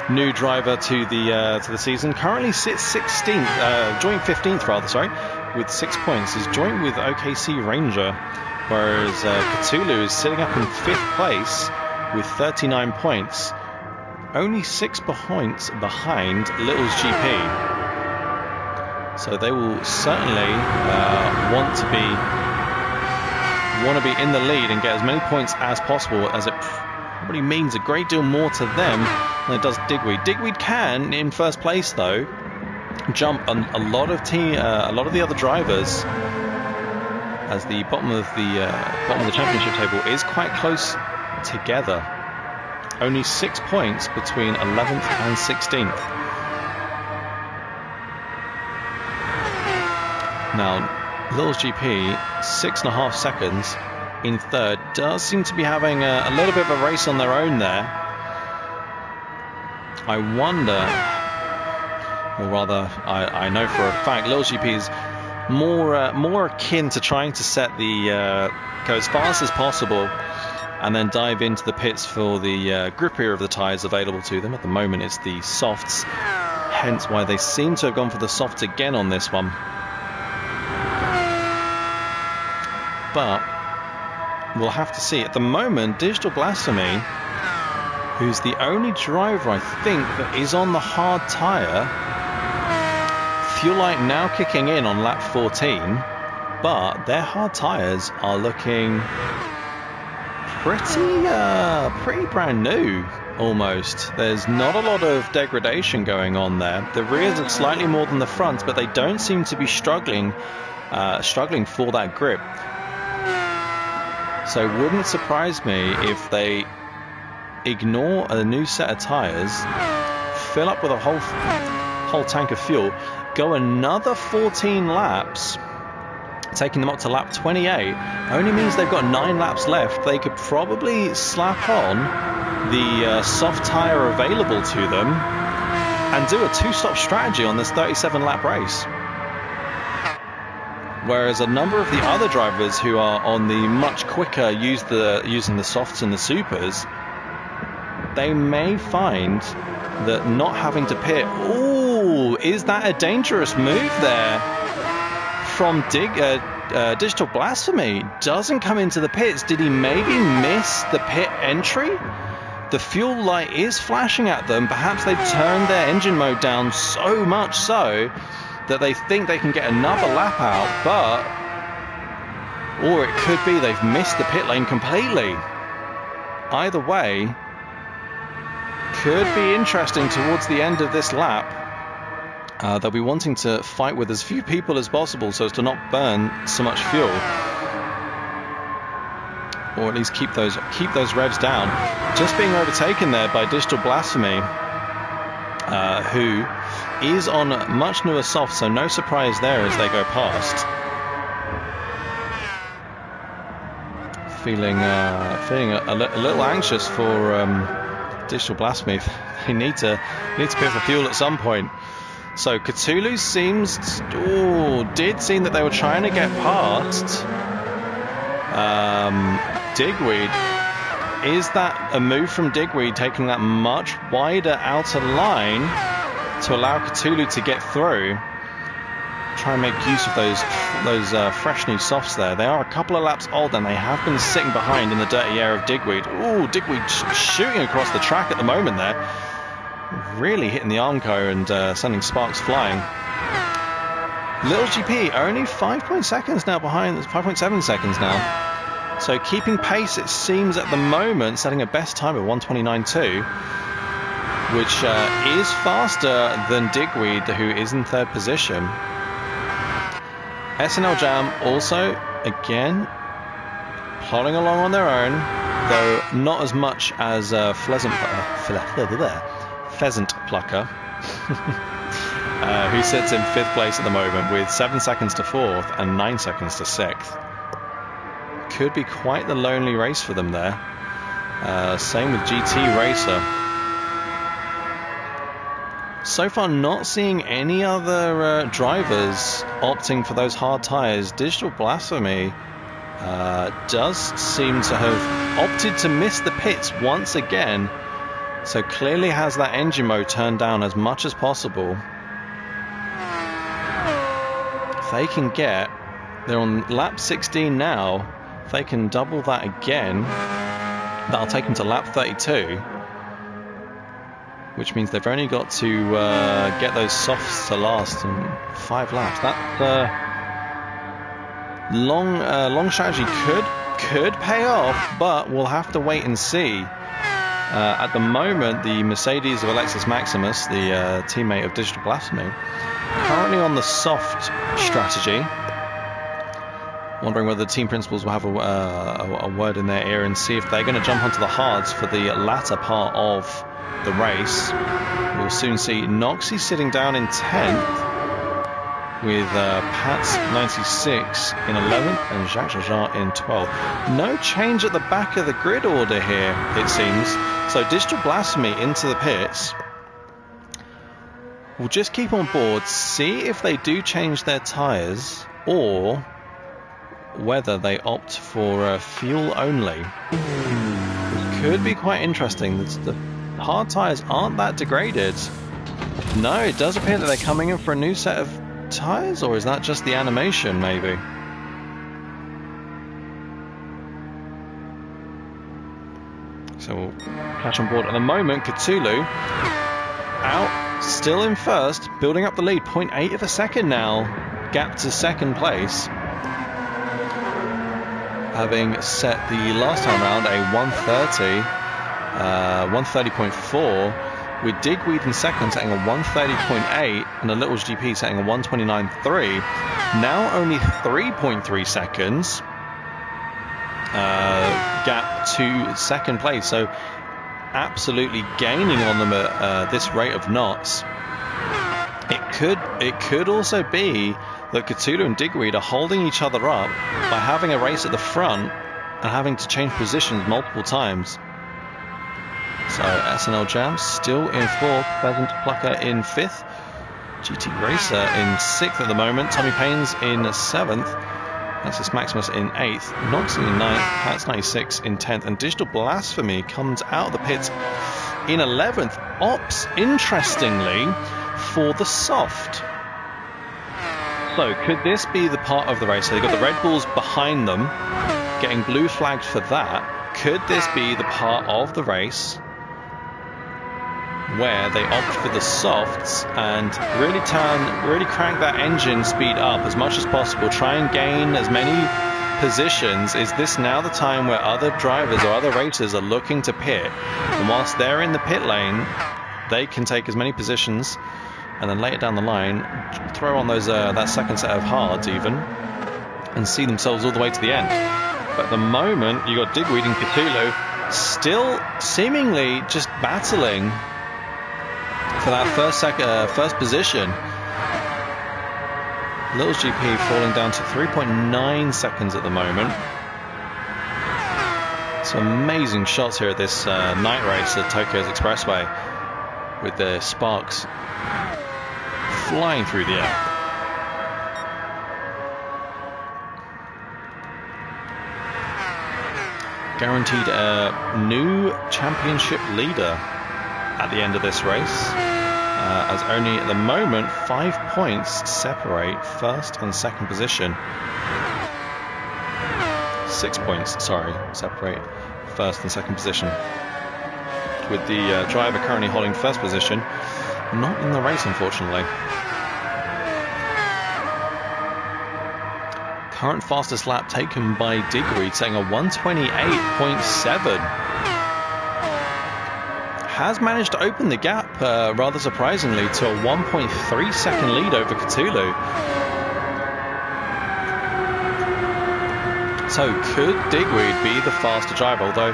Speaker 1: new driver to the season. Currently sits 16th, joint 15th rather, sorry, with 6 points. Is joint with OKC Ranger, whereas Cthulhu is sitting up in 5th place with 39 points, only 6 points behind Little's GP. So they will certainly want to be in the lead and get as many points as possible, as it probably means a great deal more to them than it does Digweed. Digweed can, in first place though, jump a lot of the other drivers, as the bottom of the championship table is quite close together. Only 6 points between 11th and 16th. Now, Little's GP, 6.5 seconds in third, does seem to be having a little bit of a race on their own there. I wonder, or rather, I know for a fact, Little's GP is more akin to trying to set the go as fast as possible and then dive into the pits for the grippier of the tyres available to them. At the moment, it's the softs, hence why they seem to have gone for the softs again on this one. But we'll have to see. At the moment, Digital Blasphemy, who's the only driver I think that is on the hard tyre, fuel light now kicking in on lap 14, but their hard tyres are looking pretty brand new almost. There's not a lot of degradation going on there. The rears are slightly more than the fronts, but they don't seem to be struggling for that grip. So wouldn't surprise me if they ignore a new set of tyres, fill up with a whole tank of fuel, go another 14 laps, taking them up to lap 28. Only means they've got 9 laps left. They could probably slap on the soft tyre available to them and do a 2-stop strategy on this 37-lap race. Whereas a number of the other drivers who are on the much quicker using the softs and the supers, they may find that not having to pit. Ooh, is that a dangerous move there from Digital Blasphemy? Doesn't come into the pits. Did he maybe miss the pit entry? The fuel light is flashing at them. Perhaps they've turned their engine mode down so much so that they think they can get another lap out, or it could be they've missed the pit lane completely. Either way, could be interesting towards the end of this lap. They'll be wanting to fight with as few people as possible so as to not burn so much fuel, or at least keep those revs down. Just being overtaken there by Digital Blasphemy, who is on much newer softs, so no surprise there as they go past. Feeling a little anxious for Digital Blasphemy. They need to pit for fuel at some point. So Cthulhu did seem that they were trying to get past Digweed. Is that a move from Digweed, taking that much wider outer line to allow Cthulhu to get through? Try and make use of those fresh new softs there. They are a couple of laps old and they have been sitting behind in the dirty air of Digweed. Ooh, Digweed shooting across the track at the moment there. Really hitting the Armco and sending sparks flying. Little GP only 5.7 seconds now behind. 5.7 seconds now. So keeping pace, it seems, at the moment, setting a best time of 1:29.2, which is faster than Digweed, who is in third position. SNL Jam also, again, plodding along on their own, though not as much as Pheasant Plucker, who sits in 5th place at the moment with 7 seconds to 4th and 9 seconds to 6th. Could be quite the lonely race for them there. Same with GT Racer. So far, not seeing any other drivers opting for those hard tyres. Digital Blasphemy does seem to have opted to miss the pits once again. So clearly has that engine mode turned down as much as possible. If they can get, they're on lap 16 now, if they can double that again, that'll take them to lap 32. Which means they've only got to get those softs to last in 5 laps. That long strategy could pay off, but we'll have to wait and see. At the moment, the Mercedes of Alexis Maximus, the teammate of Digital Blasphemy, currently on the soft strategy. Wondering whether the team principals will have a word in their ear and see if they're going to jump onto the hards for the latter part of the race. We'll soon see. Noxie sitting down in 10th with Pats 96 in 11th and Jacques Jajar in 12th. No change at the back of the grid order here, it seems. So Digital Blasphemy into the pits. We'll just keep on board, see if they do change their tyres or whether they opt for fuel only. It could be quite interesting. The hard tyres aren't that degraded. No, it does appear that they're coming in for a new set of tyres, or is that just the animation maybe? So we'll catch on board. At the moment, Cthulhu out, still in first, building up the lead, 0.8 of a second now, gap to second place. Having set the last time round a 130.4, with Digweed in second setting a 130.8 and a Little's GP setting a 129.3. Now only 3.3 seconds gap to second place, so absolutely gaining on them at this rate of knots. It could also be that Cthulhu and Digweed are holding each other up by having a race at the front and having to change positions multiple times. So SNL Jam still in 4th, Pheasant Plucker in 5th, GT Racer in 6th at the moment, Tommy Paynes in 7th, Alexis Maximus in 8th, Noxie in 9th, Pats 96 in 10th, and Digital Blasphemy comes out of the pits in 11th. Opts, interestingly, for the soft. So could this be the part of the race? So they've got the Red Bulls behind them, getting blue flagged for that. Could this be the part of the race where they opt for the softs and really crank that engine speed up as much as possible, try and gain as many positions? Is this now the time where other drivers or other racers are looking to pit, and whilst they're in the pit lane they can take as many positions and then later down the line throw on those that second set of hards even and see themselves all the way to the end? But at the moment you got Digweed and Cthulhu still seemingly just battling for that first position. Little's GP falling down to 3.9 seconds at the moment. Some amazing shots here at this night race at Tokyo's Expressway with the sparks flying through the air. Guaranteed a new championship leader at the end of this race, as only at the moment 5 points separate first and second position. 6 points, sorry, separate first and second position, with the driver currently holding first position not in the race, unfortunately. Current fastest lap taken by Digweed, saying a 128.7. Has managed to open the gap, rather surprisingly, to a 1.3 second lead over Cthulhu. So could Digweed be the faster driver? Although,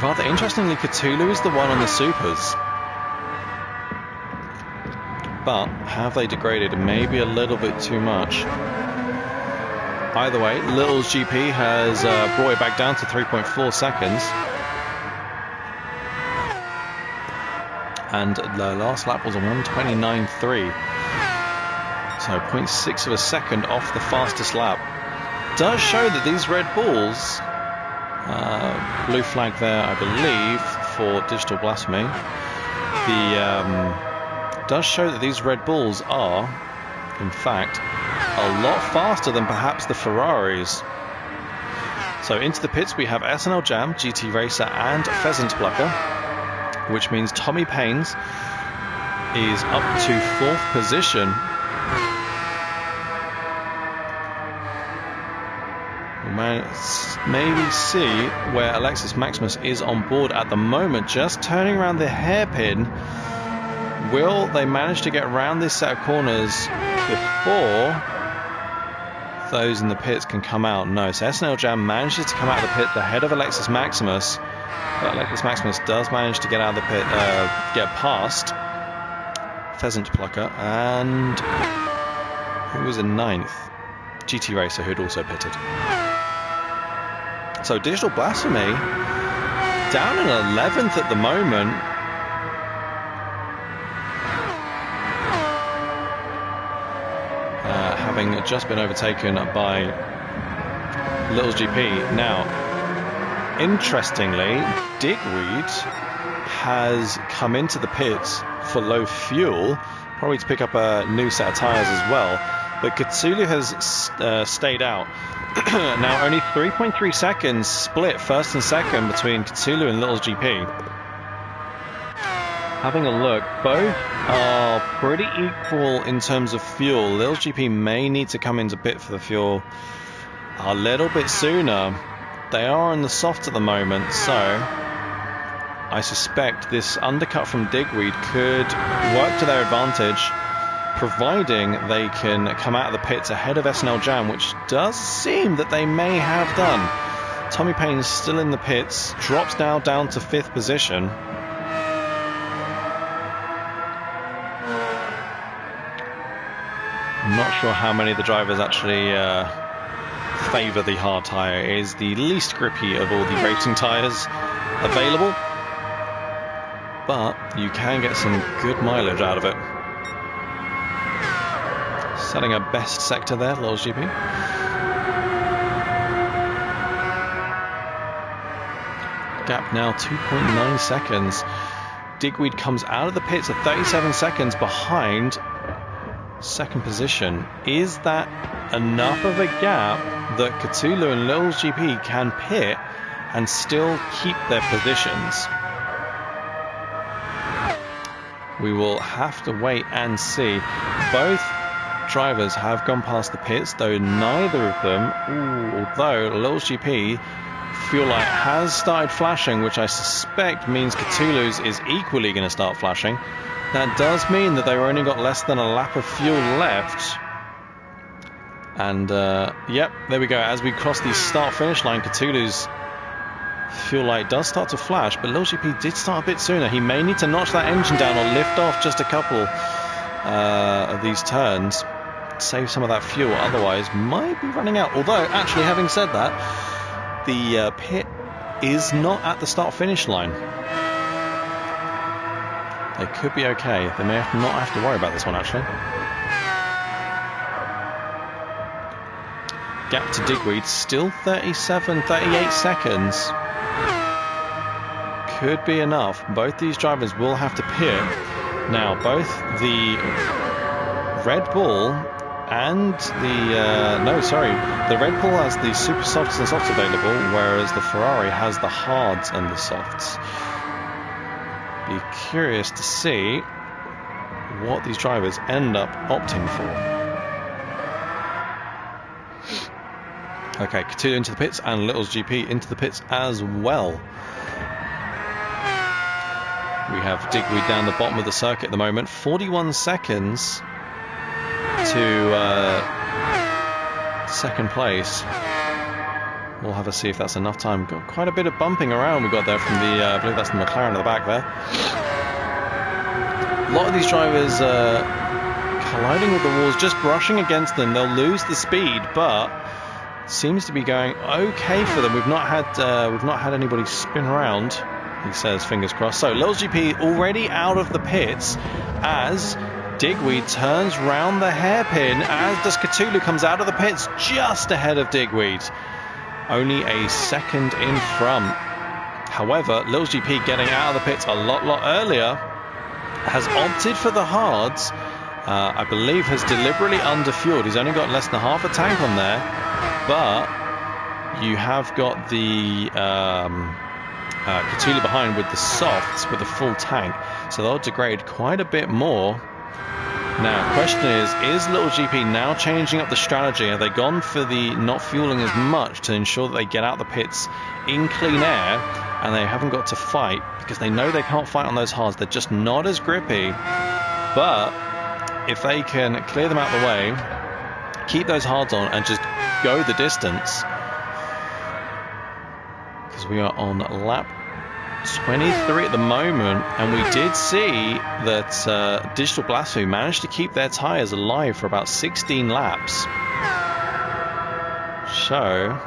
Speaker 1: rather interestingly, Cthulhu is the one on the supers. But have they degraded maybe a little bit too much? Either way, Little's GP has brought it back down to 3.4 seconds. And the last lap was a 129.3. So 0.6 of a second off the fastest lap. Does show that these Red Bulls Blue flag there, I believe, for Digital Blasphemy. Does show that these Red Bulls are, in fact, a lot faster than perhaps the Ferraris. So into the pits we have SNL Jam, GT Racer and Pheasant Plucker, which means Tommy Paynes is up to 4th position. We'll maybe see where Alexis Maximus is on board at the moment, just turning around the hairpin. Will they manage to get around this set of corners before those in the pits can come out? No, so SNL Jam manages to come out of the pit ahead of Alexis Maximus, but Alexis Maximus does manage to get out of the pit, get past Pheasant Plucker, and who was in 9th? GT Racer, who had also pitted. So Digital Blasphemy down in 11th at the moment. Having just been overtaken by Little's GP. Now, interestingly, Digweed has come into the pits for low fuel, probably to pick up a new set of tyres as well, but Cthulhu has stayed out. Now only 3.3 seconds split first and second between Cthulhu and Little's GP. Having a look, both are pretty equal in terms of fuel. Little's GP may need to come into pit for the fuel a little bit sooner. They are on the soft at the moment, so I suspect this undercut from Digweed could work to their advantage, providing they can come out of the pits ahead of SNL Jam, which does seem that they may have done. Tommy Payne's still in the pits, drops now down to 5th position. I'm not sure how many of the drivers actually favour the hard tyre. It is the least grippy of all the racing tyres available, but you can get some good mileage out of it. Setting a best sector there, Little's GP. Gap now 2.9 seconds. Digweed comes out of the pits at 37 seconds behind 2nd position. Is that enough of a gap that Cthulhu and Little's GP can pit and still keep their positions? We will have to wait and see. Both drivers have gone past the pits, though neither of them, although Little's GP fuel light has started flashing, which I suspect means Cthulhu's is equally going to start flashing. That does mean that they've only got less than a lap of fuel left. And yep, there we go. As we cross the start-finish line, Cthulhu's fuel light does start to flash, but Little's GP did start a bit sooner. He may need to notch that engine down or lift off just a couple of these turns, save some of that fuel, otherwise might be running out. Although, actually, having said that, the pit is not at the start-finish line. They could be okay. They may not have to worry about this one, actually. Gap to Digweed, still 38 seconds. Could be enough. Both these drivers will have to pit. Now, both the Red Bull and the Red Bull has the super softs and softs available, whereas the Ferrari has the hards and the softs. Be curious to see what these drivers end up opting for. Okay, Cthulhu into the pits and Little's GP into the pits as well. We have Digweed down the bottom of the circuit at the moment. 41 seconds to 2nd place. We'll have a see if that's enough time. Got quite a bit of bumping around we got there from the, I believe that's the McLaren at the back there. A lot of these drivers colliding with the walls, just brushing against them. They'll lose the speed, but seems to be going okay for them. We've not had anybody spin around, he says, fingers crossed. So Little's GP already out of the pits as Digweed turns round the hairpin, as does Cthulhu, comes out of the pits just ahead of Digweed. only a second in front. However, Little's GP getting out of the pits a lot earlier has opted for the hards. I believe has deliberately underfueled. He's only got less than half a tank on there, but you have got the Cthulhu behind with the softs with a full tank, so they'll degrade quite a bit more. Now, question is Little GP now changing up the strategy? Have they gone for the not fueling as much to ensure that they get out the pits in clean air and they haven't got to fight, because they know they can't fight on those hards? They're just not as grippy. But if they can clear them out of the way, keep those hards on and just go the distance, because we are on lap 23 at the moment, and we did see that Digital Blasphemy managed to keep their tyres alive for about 16 laps. So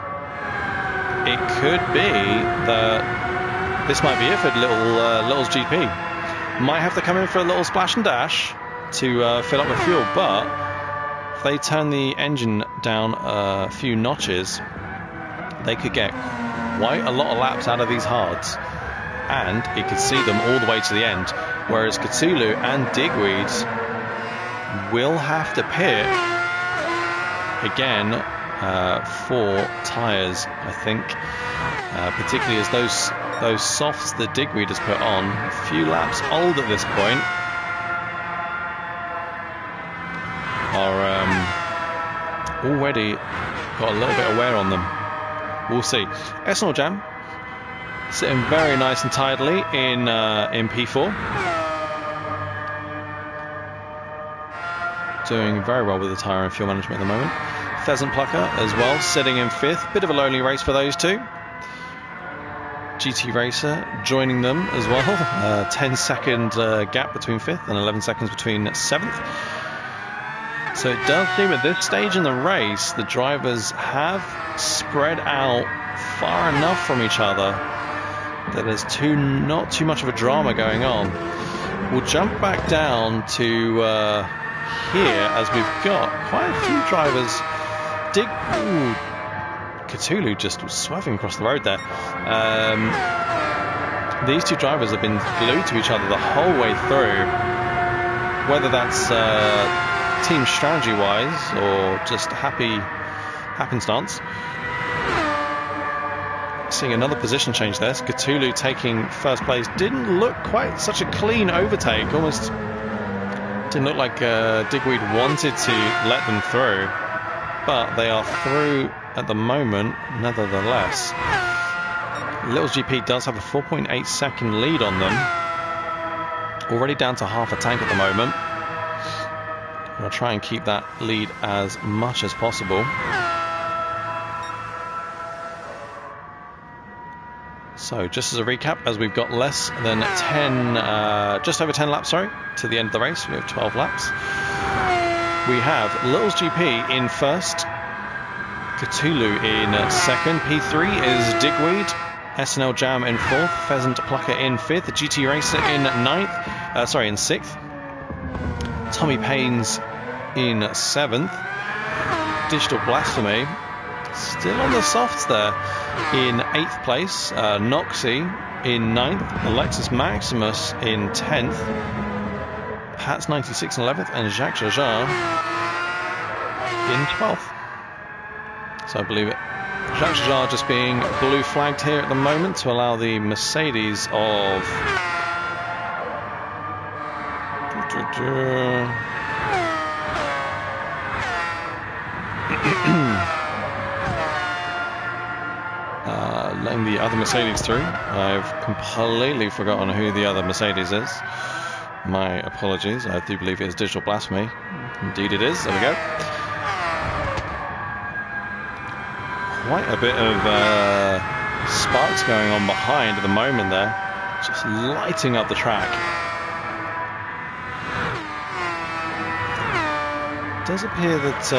Speaker 1: it could be that this might be it for Little's GP. Might have to come in for a little splash and dash to fill up with fuel, but if they turn the engine down a few notches, they could get quite a lot of laps out of these hards, and it could see them all the way to the end, whereas Cthulhu and Digweed will have to pit again for tyres, I think, particularly as those softs that Digweed has put on, a few laps old at this point, are already got a little bit of wear on them. We'll see. SNL Jam sitting very nice and tidily in P4, doing very well with the tyre and fuel management at the moment. Pheasant Plucker as well, sitting in 5th. Bit of a lonely race for those two. GT Racer joining them as well. 10-second gap between 5th and 11 seconds between 7th. So it does seem at this stage in the race the drivers have spread out far enough from each other that there's not too much of a drama going on. We'll jump back down to here, as we've got quite a few drivers. Cthulhu just swerving across the road there. These two drivers have been glued to each other the whole way through, whether that's team strategy wise or just happenstance. Seeing another position change there. Cthulhu taking first place. Didn't look quite such a clean overtake. Almost didn't look like Digweed wanted to let them through, but they are through at the moment nevertheless. Little's GP does have a 4.8 second lead on them, already down to half a tank at the moment. I'm going to try and keep that lead as much as possible. So just as a recap, as we've got less than 10, just over 10 laps, sorry, to the end of the race. We have 12 laps. We have Little's GP in first, Cthulhu in second, P3 is Digweed, SNL Jam in fourth, Pheasant Plucker in fifth, GT Racer in in sixth, Tommy Payne's in seventh, Digital Blasphemy still on the softs there in 8th place, Noxie in 9th, Alexis Maximus in 10th, Pat's 96 in 11th, and Jacques Jajar in 12th. So I believe it. Jacques Jajar just being blue flagged here at the moment to allow the Mercedes of letting the other Mercedes through. I've completely forgotten who the other Mercedes is. My apologies. I do believe it is Digital Blasphemy. Indeed it is. There we go. Quite a bit of sparks going on behind at the moment there. Just lighting up the track. It does appear that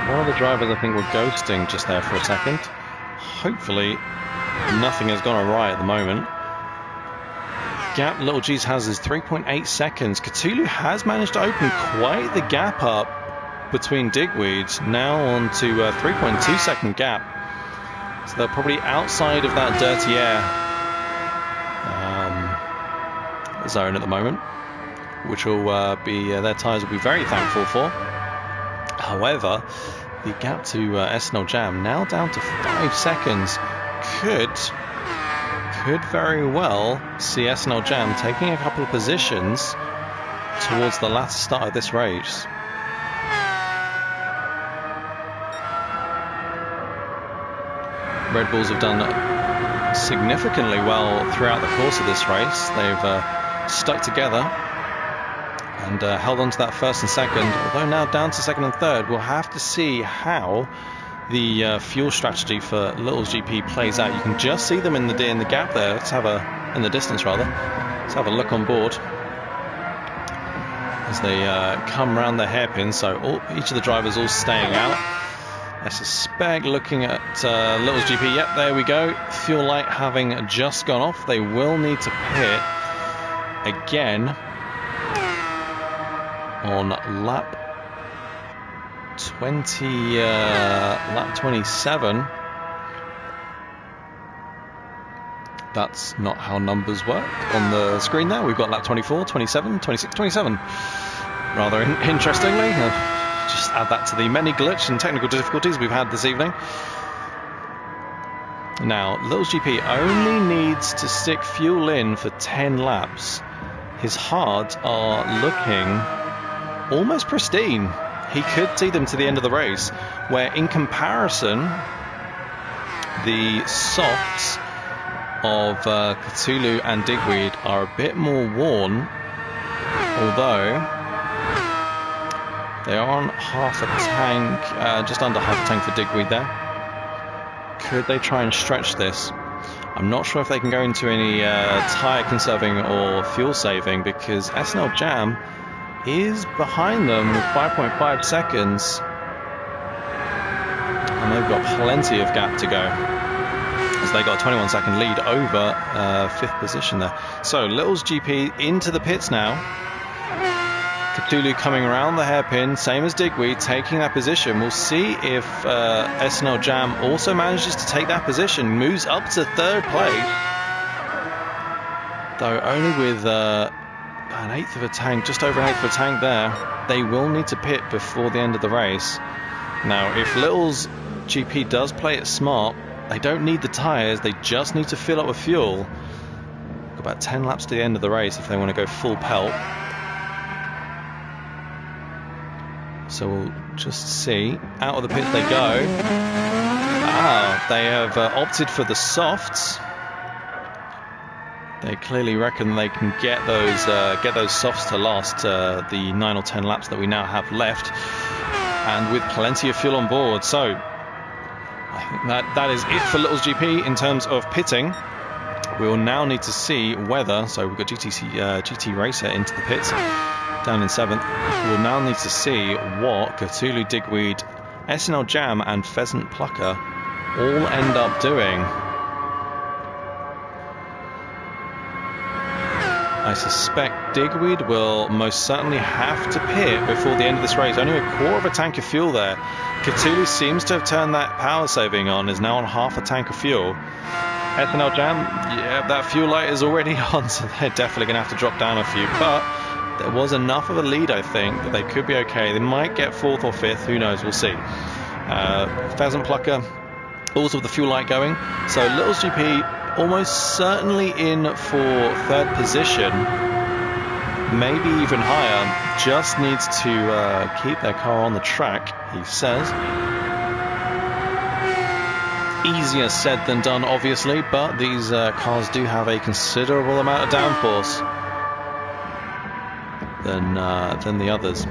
Speaker 1: one of the drivers, I think, were ghosting just there for a second. Hopefully nothing has gone awry at the moment. Gap Little G's has is 3.8 seconds. Cthulhu has managed to open quite the gap up between Digweeds, now on to a 3.2 second gap. So they're probably outside of that dirty air zone at the moment, which will be their tyres will be very thankful for. However, the gap to SNL Jam now down to 5 seconds could very well see SNL Jam taking a couple of positions towards the latter start of this race. Red Bulls have done significantly well throughout the course of this race. They've stuck together and held on to that first and second, although now down to second and third. We'll have to see how the fuel strategy for Little's GP plays out. You can just see them in the gap there. Let's have in the distance rather. Let's have a look on board as they come around the hairpin. So each of the drivers all staying out. I suspect, looking at Little's GP, yep, there we go. Fuel light having just gone off. They will need to pit again on lap 27. That's not how numbers work on the screen there. We've got lap 24, 27, 26, 27. Rather interestingly. Just add that to the many glitch and technical difficulties we've had this evening. Now, Little's GP only needs to stick fuel in for 10 laps. His hards are looking almost pristine. He could see them to the end of the race, where in comparison, the softs of Cthulhu and Digweed are a bit more worn, although they are on half a tank, just under half a tank for Digweed there. Could they try and stretch this? I'm not sure if they can go into any tyre conserving or fuel saving, because SNL Jam is behind them with 5.5 seconds. And they've got plenty of gap to go, as they got a 21-second lead over 5th position there. So Little's GP into the pits now. Cthulhu coming around the hairpin, same as Digweed, taking that position. We'll see if SNL Jam also manages to take that position, moves up to 3rd place, though only with an eighth of a tank, just over an eighth of a tank there. They will need to pit before the end of the race. Now, if Little's GP does play it smart, they don't need the tyres, they just need to fill up with fuel. About 10 laps to the end of the race if they want to go full pelt. So we'll just see. Out of the pits they go. They have opted for the softs. They clearly reckon they can get those softs to last the 9 or 10 laps that we now have left, and with plenty of fuel on board. So I think that is it for Little's GP in terms of pitting. We will now need to see whether, so we've got GT Racer into the pits down in 7th. We'll now need to see what Cthulhu, Digweed, SNL Jam and Pheasant Plucker all end up doing. I suspect Digweed will most certainly have to pit before the end of this race. Only a quarter of a tank of fuel there. Cthulhu seems to have turned that power saving on, is now on half a tank of fuel. SNL Jam, yeah, that fuel light is already on, so they're definitely going to have to drop down a few. But there was enough of a lead, I think, that they could be okay. They might get 4th or 5th, who knows, we'll see. Pheasant Plucker, also with the fuel light going. So Little's GP almost certainly in for 3rd position, maybe even higher. Just needs to keep their car on the track, he says. Easier said than done, obviously, but these cars do have a considerable amount of downforce than the others.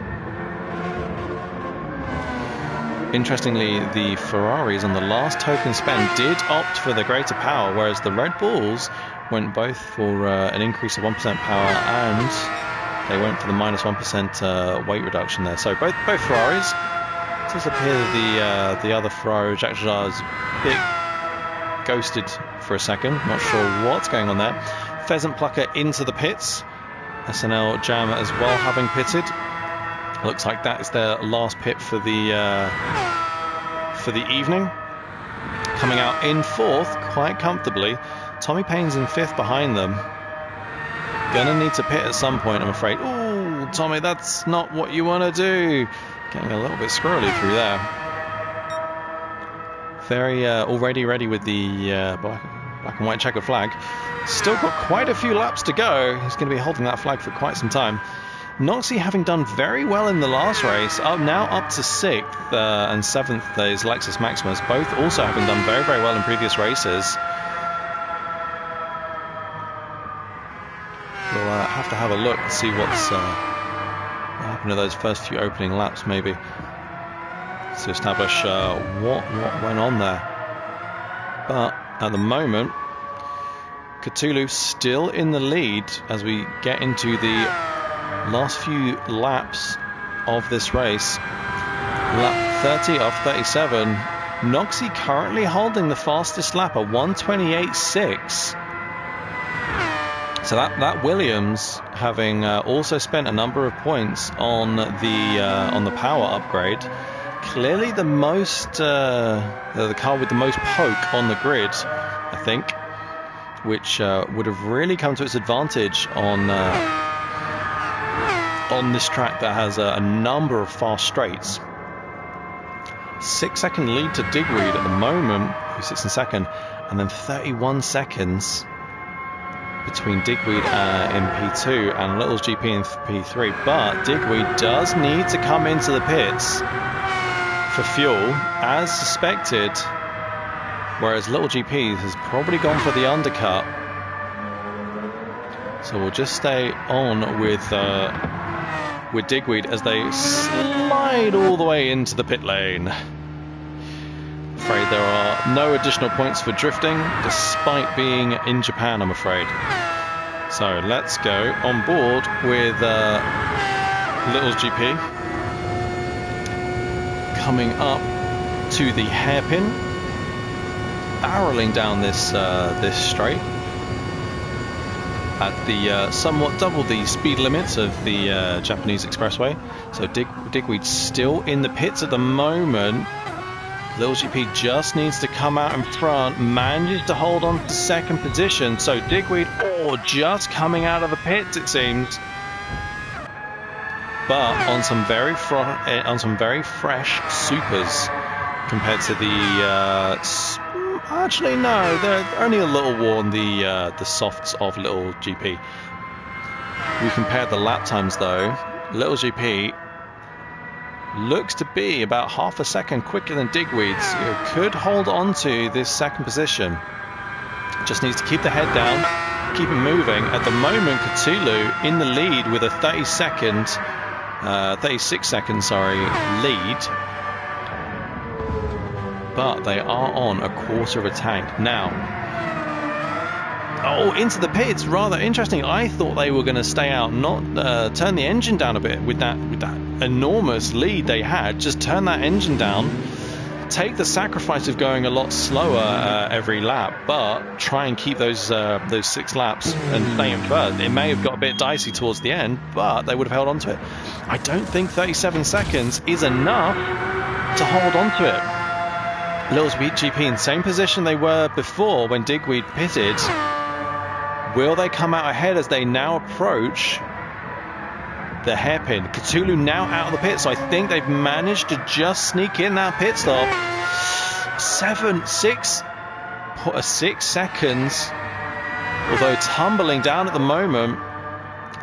Speaker 1: Interestingly, the Ferraris on the last token spend did opt for the greater power, whereas the Red Bulls went both for an increase of 1% power, and they went for the minus 1% weight reduction there. So both Ferraris. It does appear that the other Ferrari, Jacques Jarre's, bit ghosted for a second. Not sure what's going on there. Pheasant Plucker into the pits. SNL Jam as well having pitted. Looks like that is their last pit for the evening. coming out in fourth quite comfortably. Tommy Payne's in fifth behind them. Gonna need to pit at some point, I'm afraid. Ooh, Tommy, that's not what you want to do. Getting a little bit squirrely through there. Very already ready with the black and white checkered flag. Still got quite a few laps to go. He's going to be holding that flag for quite some time. Noxie, having done very well in the last race, now up to 6th and 7th is Lexus Maximus, both also having done very, very well in previous races. We'll have to have a look and see what happened to those first few opening laps, maybe, to establish what went on there. But at the moment, Cthulhu still in the lead as we get into the last few laps of this race. Lap 30 of 37. Noxie currently holding the fastest lap at 1:28.6. So that Williams, having also spent a number of points on the power upgrade, clearly the car with the most poke on the grid, I think, which would have really come to its advantage on this track that has a number of fast straights. 6-second lead to Digweed at the moment, who sits in second, and then 31 seconds between Digweed in P2 and Little's GP in P3. But Digweed does need to come into the pits for fuel, as suspected, whereas Little GP has probably gone for the undercut. So we'll just stay on with Digweed as they slide all the way into the pit lane. Afraid there are no additional points for drifting, despite being in Japan, I'm afraid. So let's go on board with Little's GP. Coming up to the hairpin, barreling down this straight at the somewhat double the speed limits of the Japanese Expressway. So Digweed's still in the pits at the moment. Little GP just needs to come out in front, manages to hold on to second position. So Digweed, just coming out of the pits, it seems. But on some very fresh supers compared to the actually no, they're only a little worn, the softs of Little GP. We compare the lap times though. Little GP looks to be about half a second quicker than Digweed's. Could hold on to this second position. Just needs to keep the head down, keep it moving. At the moment, Cthulhu in the lead with a 36 second lead. But they are on a quarter of a tank now. Into the pits, rather interesting. I thought they were going to stay out, not turn the engine down a bit with that enormous lead they had. Just turn that engine down, take the sacrifice of going a lot slower every lap, but try and keep those 6 laps and stay in first. It may have got a bit dicey towards the end, but they would have held on to it. I don't think 37 seconds is enough to hold on to it. Little's GP in the same position they were before when Digweed pitted. Will they come out ahead as they now approach the hairpin? Cthulhu now out of the pit, so I think they've managed to just sneak in that pit stop. 6 seconds, although tumbling down at the moment,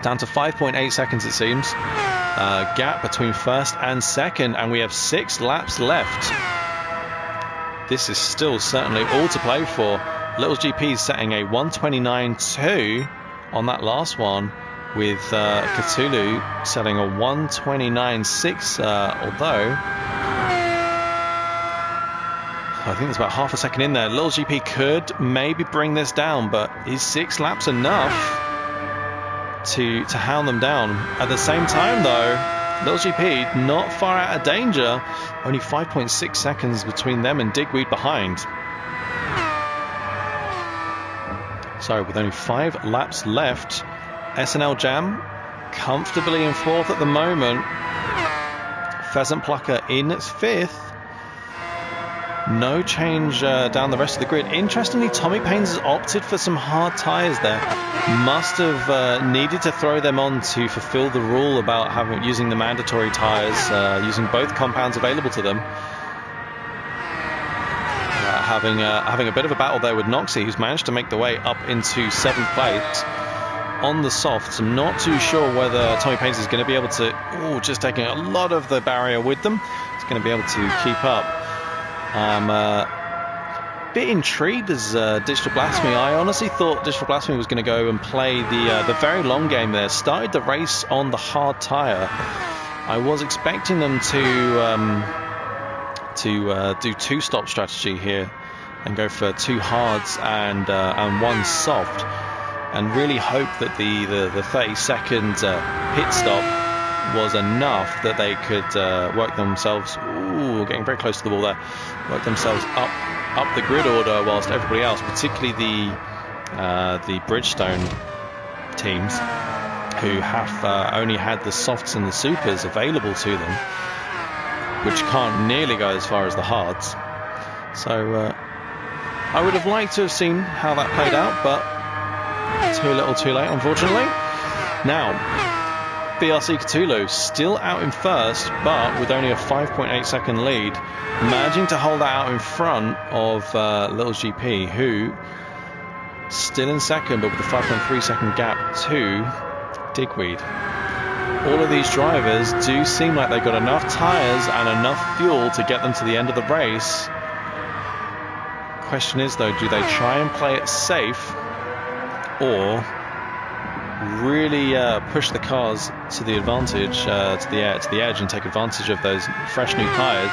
Speaker 1: down to 5.8 seconds it seems. Gap between first and second, and we have 6 laps left. This is still certainly all to play for. Little GP setting a 1:29.2 on that last one, with Cthulhu setting a 1:29.6, although I think there's about half a second in there. Little GP could maybe bring this down, but is 6 laps enough to hound them down? At the same time though, Little GP not far out of danger, only 5.6 seconds between them and Digweed behind. So with only 5 laps left, SNL Jam comfortably in 4th at the moment. Pheasant Plucker in 5th. No change down the rest of the grid. Interestingly, Tommy Paynes has opted for some hard tyres there. Must have needed to throw them on to fulfill the rule about using the mandatory tyres, using both compounds available to them. Having a bit of a battle there with Noxie, who's managed to make the way up into 7th place on the softs. I'm not too sure whether Tommy Paynes is going to be able to, just taking a lot of the barrier with them, he's going to be able to keep up. I'm a bit intrigued as Digital Blasphemy. I honestly thought Digital Blasphemy was going to go and play the very long game there. Started the race on the hard tyre. I was expecting them to do 2-stop strategy here and go for 2 hards and 1 soft, and really hope that the 30-second pit stop was enough that they could work themselves, getting very close to the wall there, work themselves up the grid order, whilst everybody else, particularly the Bridgestone teams, who have only had the softs and the supers available to them, which can't nearly go as far as the hards. So I would have liked to have seen how that played out, but too little too late, unfortunately. Now, BRC Cthulhu still out in first, but with only a 5.8 second lead, managing to hold that out in front of Little GP, who still in second, but with a 5.3 second gap to Digweed. All of these drivers do seem like they've got enough tyres and enough fuel to get them to the end of the race. Question is, though, do they try and play it safe, or really push the cars to the advantage, to the edge, and take advantage of those fresh new tyres?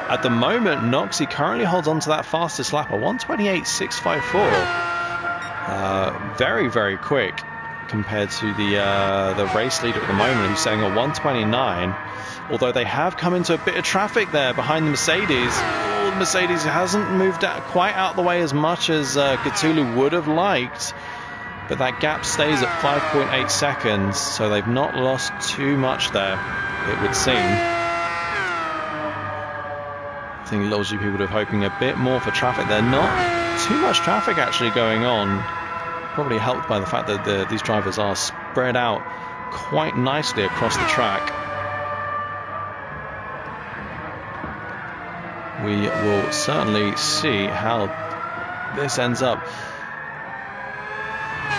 Speaker 1: At the moment, Noxie currently holds on to that fastest lap, a 1:28.654. Very, very quick compared to the race leader at the moment, who's saying a 1:29. Although they have come into a bit of traffic there behind the Mercedes. The Mercedes hasn't moved quite out the way as much as Cthulhu would have liked, but that gap stays at 5.8 seconds, so they've not lost too much there, it would seem. I think Little GP would have hoping a bit more for traffic there. Not too much traffic actually going on, probably helped by the fact that these drivers are spread out quite nicely across the track. We will certainly see how this ends up.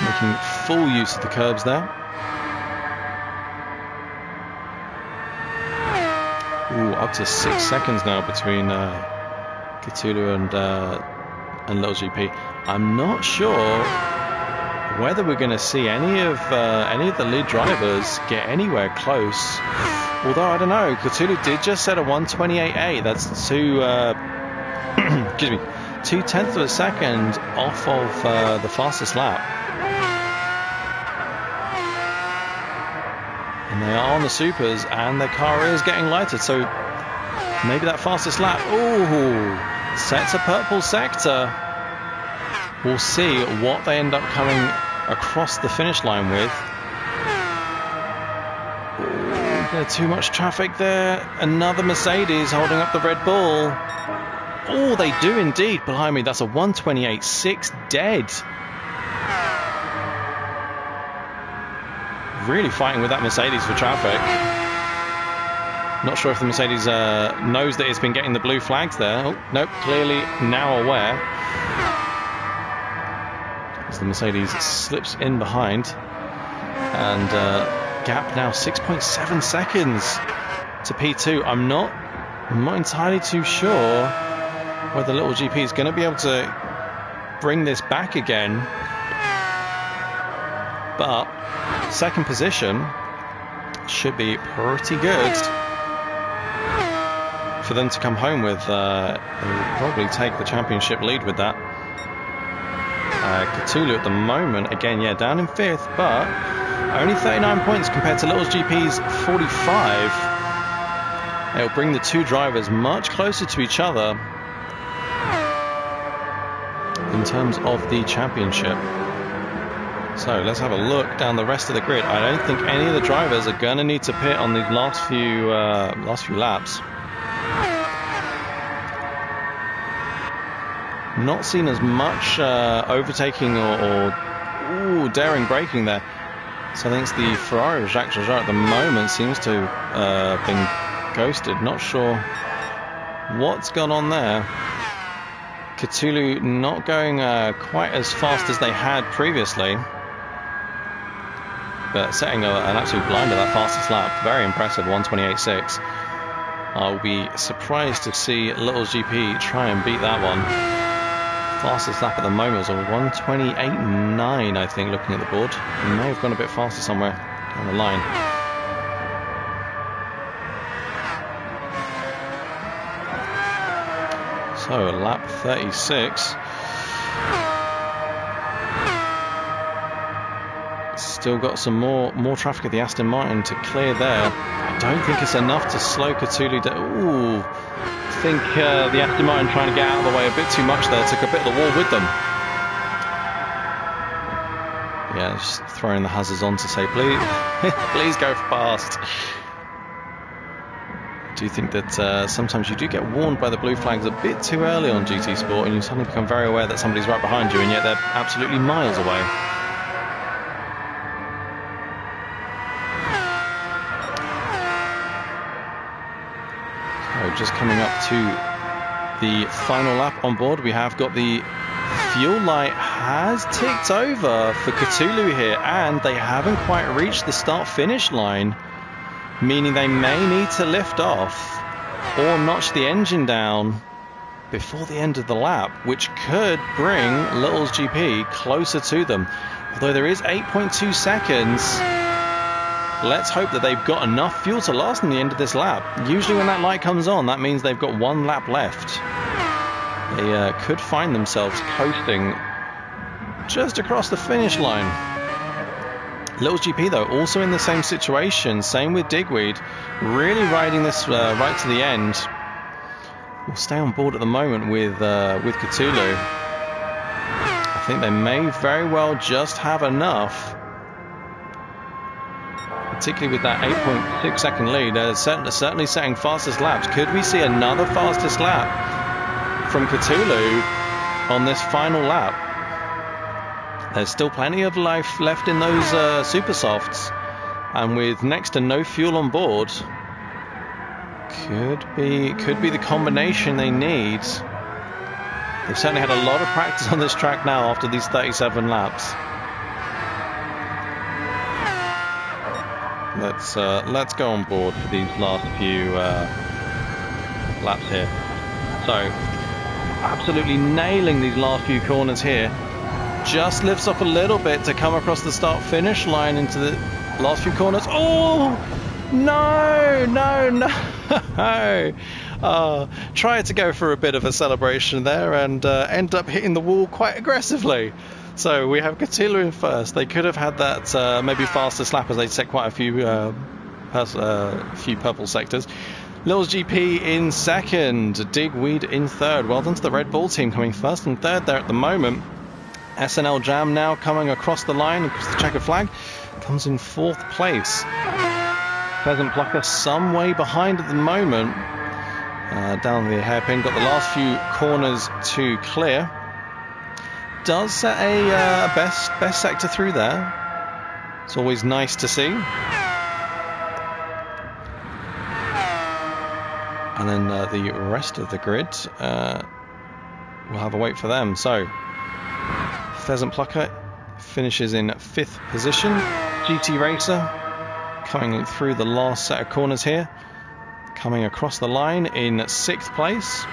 Speaker 1: Making full use of the curbs there. Up to 6 seconds now between Cthulhu and Little GP. I'm not sure whether we're going to see any of the lead drivers get anywhere close. Although I don't know, Cthulhu did just set a 1:28.8. That's excuse me, 0.2 of a second off of the fastest lap. And they are on the supers, and their car is getting lighter. So maybe that fastest lap, sets a purple sector. We'll see what they end up coming across the finish line with. Too much traffic there. Another Mercedes holding up the Red Bull. They do indeed behind me. That's a 1:28.6 dead. Really fighting with that Mercedes for traffic. Not sure if the Mercedes knows that it's been getting the blue flags there. Nope, clearly now aware. As the Mercedes slips in behind. And gap now 6.7 seconds to P2. I'm not entirely too sure whether Little GP is going to be able to bring this back again, but second position should be pretty good for them to come home with. They'll probably take the championship lead with that. Cthulhu at the moment, again, down in 5th, but only 39 points compared to Little GP's 45. It'll bring the two drivers much closer to each other in terms of the championship. So let's have a look down the rest of the grid. I don't think any of the drivers are going to need to pit on the last few laps. Not seen as much overtaking or daring braking there. So I think it's the Ferrari of Jacques Jajar at the moment seems to have been ghosted. Not sure what's gone on there. Cthulhu not going quite as fast as they had previously. But setting an absolute blinder, that fastest lap. Very impressive, 1:28.6. I'll be surprised to see Little's GP try and beat that one. Fastest lap at the moment was a 1:28.9, I think, looking at the board. He may have gone a bit faster somewhere down the line. So, lap 36. Still got some more traffic at the Aston Martin to clear there. I don't think it's enough to slow Cthulhu down. Ooh, I think the Aston Martin trying to get out of the way a bit too much there. Took a bit of the wall with them. Yeah, just throwing the hazards on to say, please, please go fast. I do think that sometimes you do get warned by the blue flags a bit too early on GT Sport, and you suddenly become very aware that somebody's right behind you, and yet they're absolutely miles away. Just coming up to the final lap on board, we have got the fuel light has ticked over for Cthulhu here, and they haven't quite reached the start-finish line, meaning they may need to lift off or notch the engine down before the end of the lap, which could bring Little's GP closer to them. Although there is 8.2 seconds. Let's hope that they've got enough fuel to last in the end of this lap. Usually when that light comes on, that means they've got one lap left. They could find themselves coasting just across the finish line. Little's GP, though, also in the same situation. Same with Digweed. Really riding this right to the end. We'll stay on board at the moment with Cthulhu. I think they may very well just have enough. Particularly with that 8.6 second lead, certainly setting fastest laps. Could we see another fastest lap from Cthulhu on this final lap? There's still plenty of life left in those super softs, and with next to no fuel on board, could be the combination they need. They've certainly had a lot of practice on this track now after these 37 laps. Let's go on board for these last few laps here. So, absolutely nailing these last few corners here. Just lifts off a little bit to come across the start-finish line into the last few corners. Oh! No! Tried to go for a bit of a celebration there and end up hitting the wall quite aggressively. So we have Cthulhu in first. They could have had that maybe fastest lap as they set quite a few purple sectors. Little's GP in second, Digweed in third. Well done to the Red Bull team coming first and third there at the moment. SNL Jam now coming across the line, across the checkered flag, comes in fourth place. Pheasant Plucker some way behind at the moment. Down the hairpin, got the last few corners to clear. Does set a best sector through there. It's always nice to see. And then the rest of the grid, we'll have a wait for them. So, Pheasant Plucker finishes in 5th position. GT Racer coming through the last set of corners here. Coming across the line in 6th place.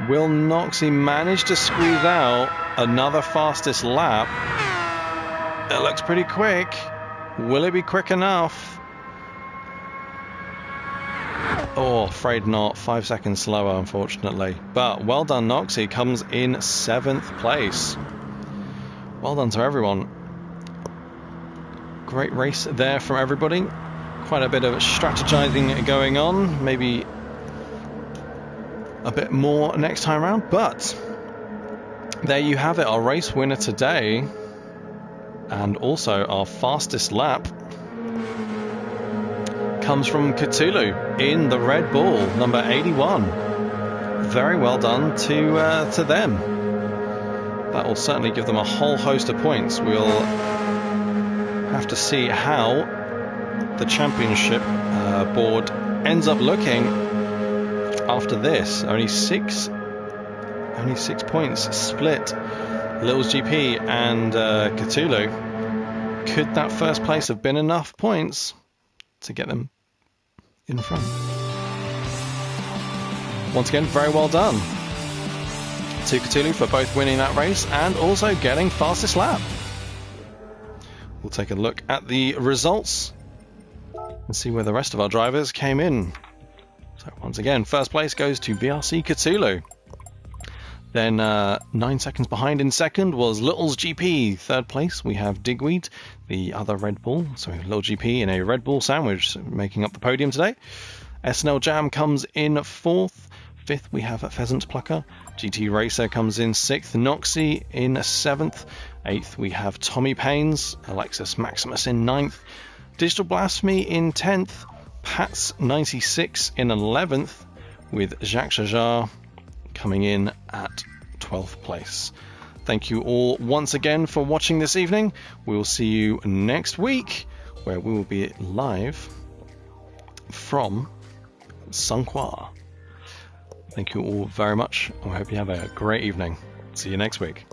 Speaker 1: Will Noxie manage to squeeze out another fastest lap? It looks pretty quick. Will it be quick enough? Oh, afraid not. 5 seconds slower, unfortunately. But well done, Noxie. Comes in 7th place. Well done to everyone. Great race there from everybody. Quite a bit of strategizing going on. Maybe a bit more next time around, but there you have it, our race winner today, and also our fastest lap comes from Cthulhu in the Red Bull, number 81. very well done to them. That will certainly give them a whole host of points. We'll have to see how the championship board ends up looking after this. Only six points split. Little's GP and Cthulhu. Could that first place have been enough points to get them in front? Once again, very well done to Cthulhu for both winning that race and also getting fastest lap. We'll take a look at the results and see where the rest of our drivers came in. So once again, first place goes to BRC Cthulhu. Then 9 seconds behind in second was Little's GP. Third place we have Digweed, the other Red Bull. So Little GP in a Red Bull sandwich making up the podium today. SNL Jam comes in fourth. Fifth we have Pheasant Plucker. GT Racer comes in sixth. Noxie in seventh. Eighth we have Tommy Paines. Alexis Maximus in ninth. Digital Blasphemy in 10th. Pats 96 in 11th, with Jacques Jajar coming in at 12th place. Thank you all once again for watching this evening. We will see you next week, where we will be live from Sunqua. Thank you all very much. I hope you have a great evening. See you next week.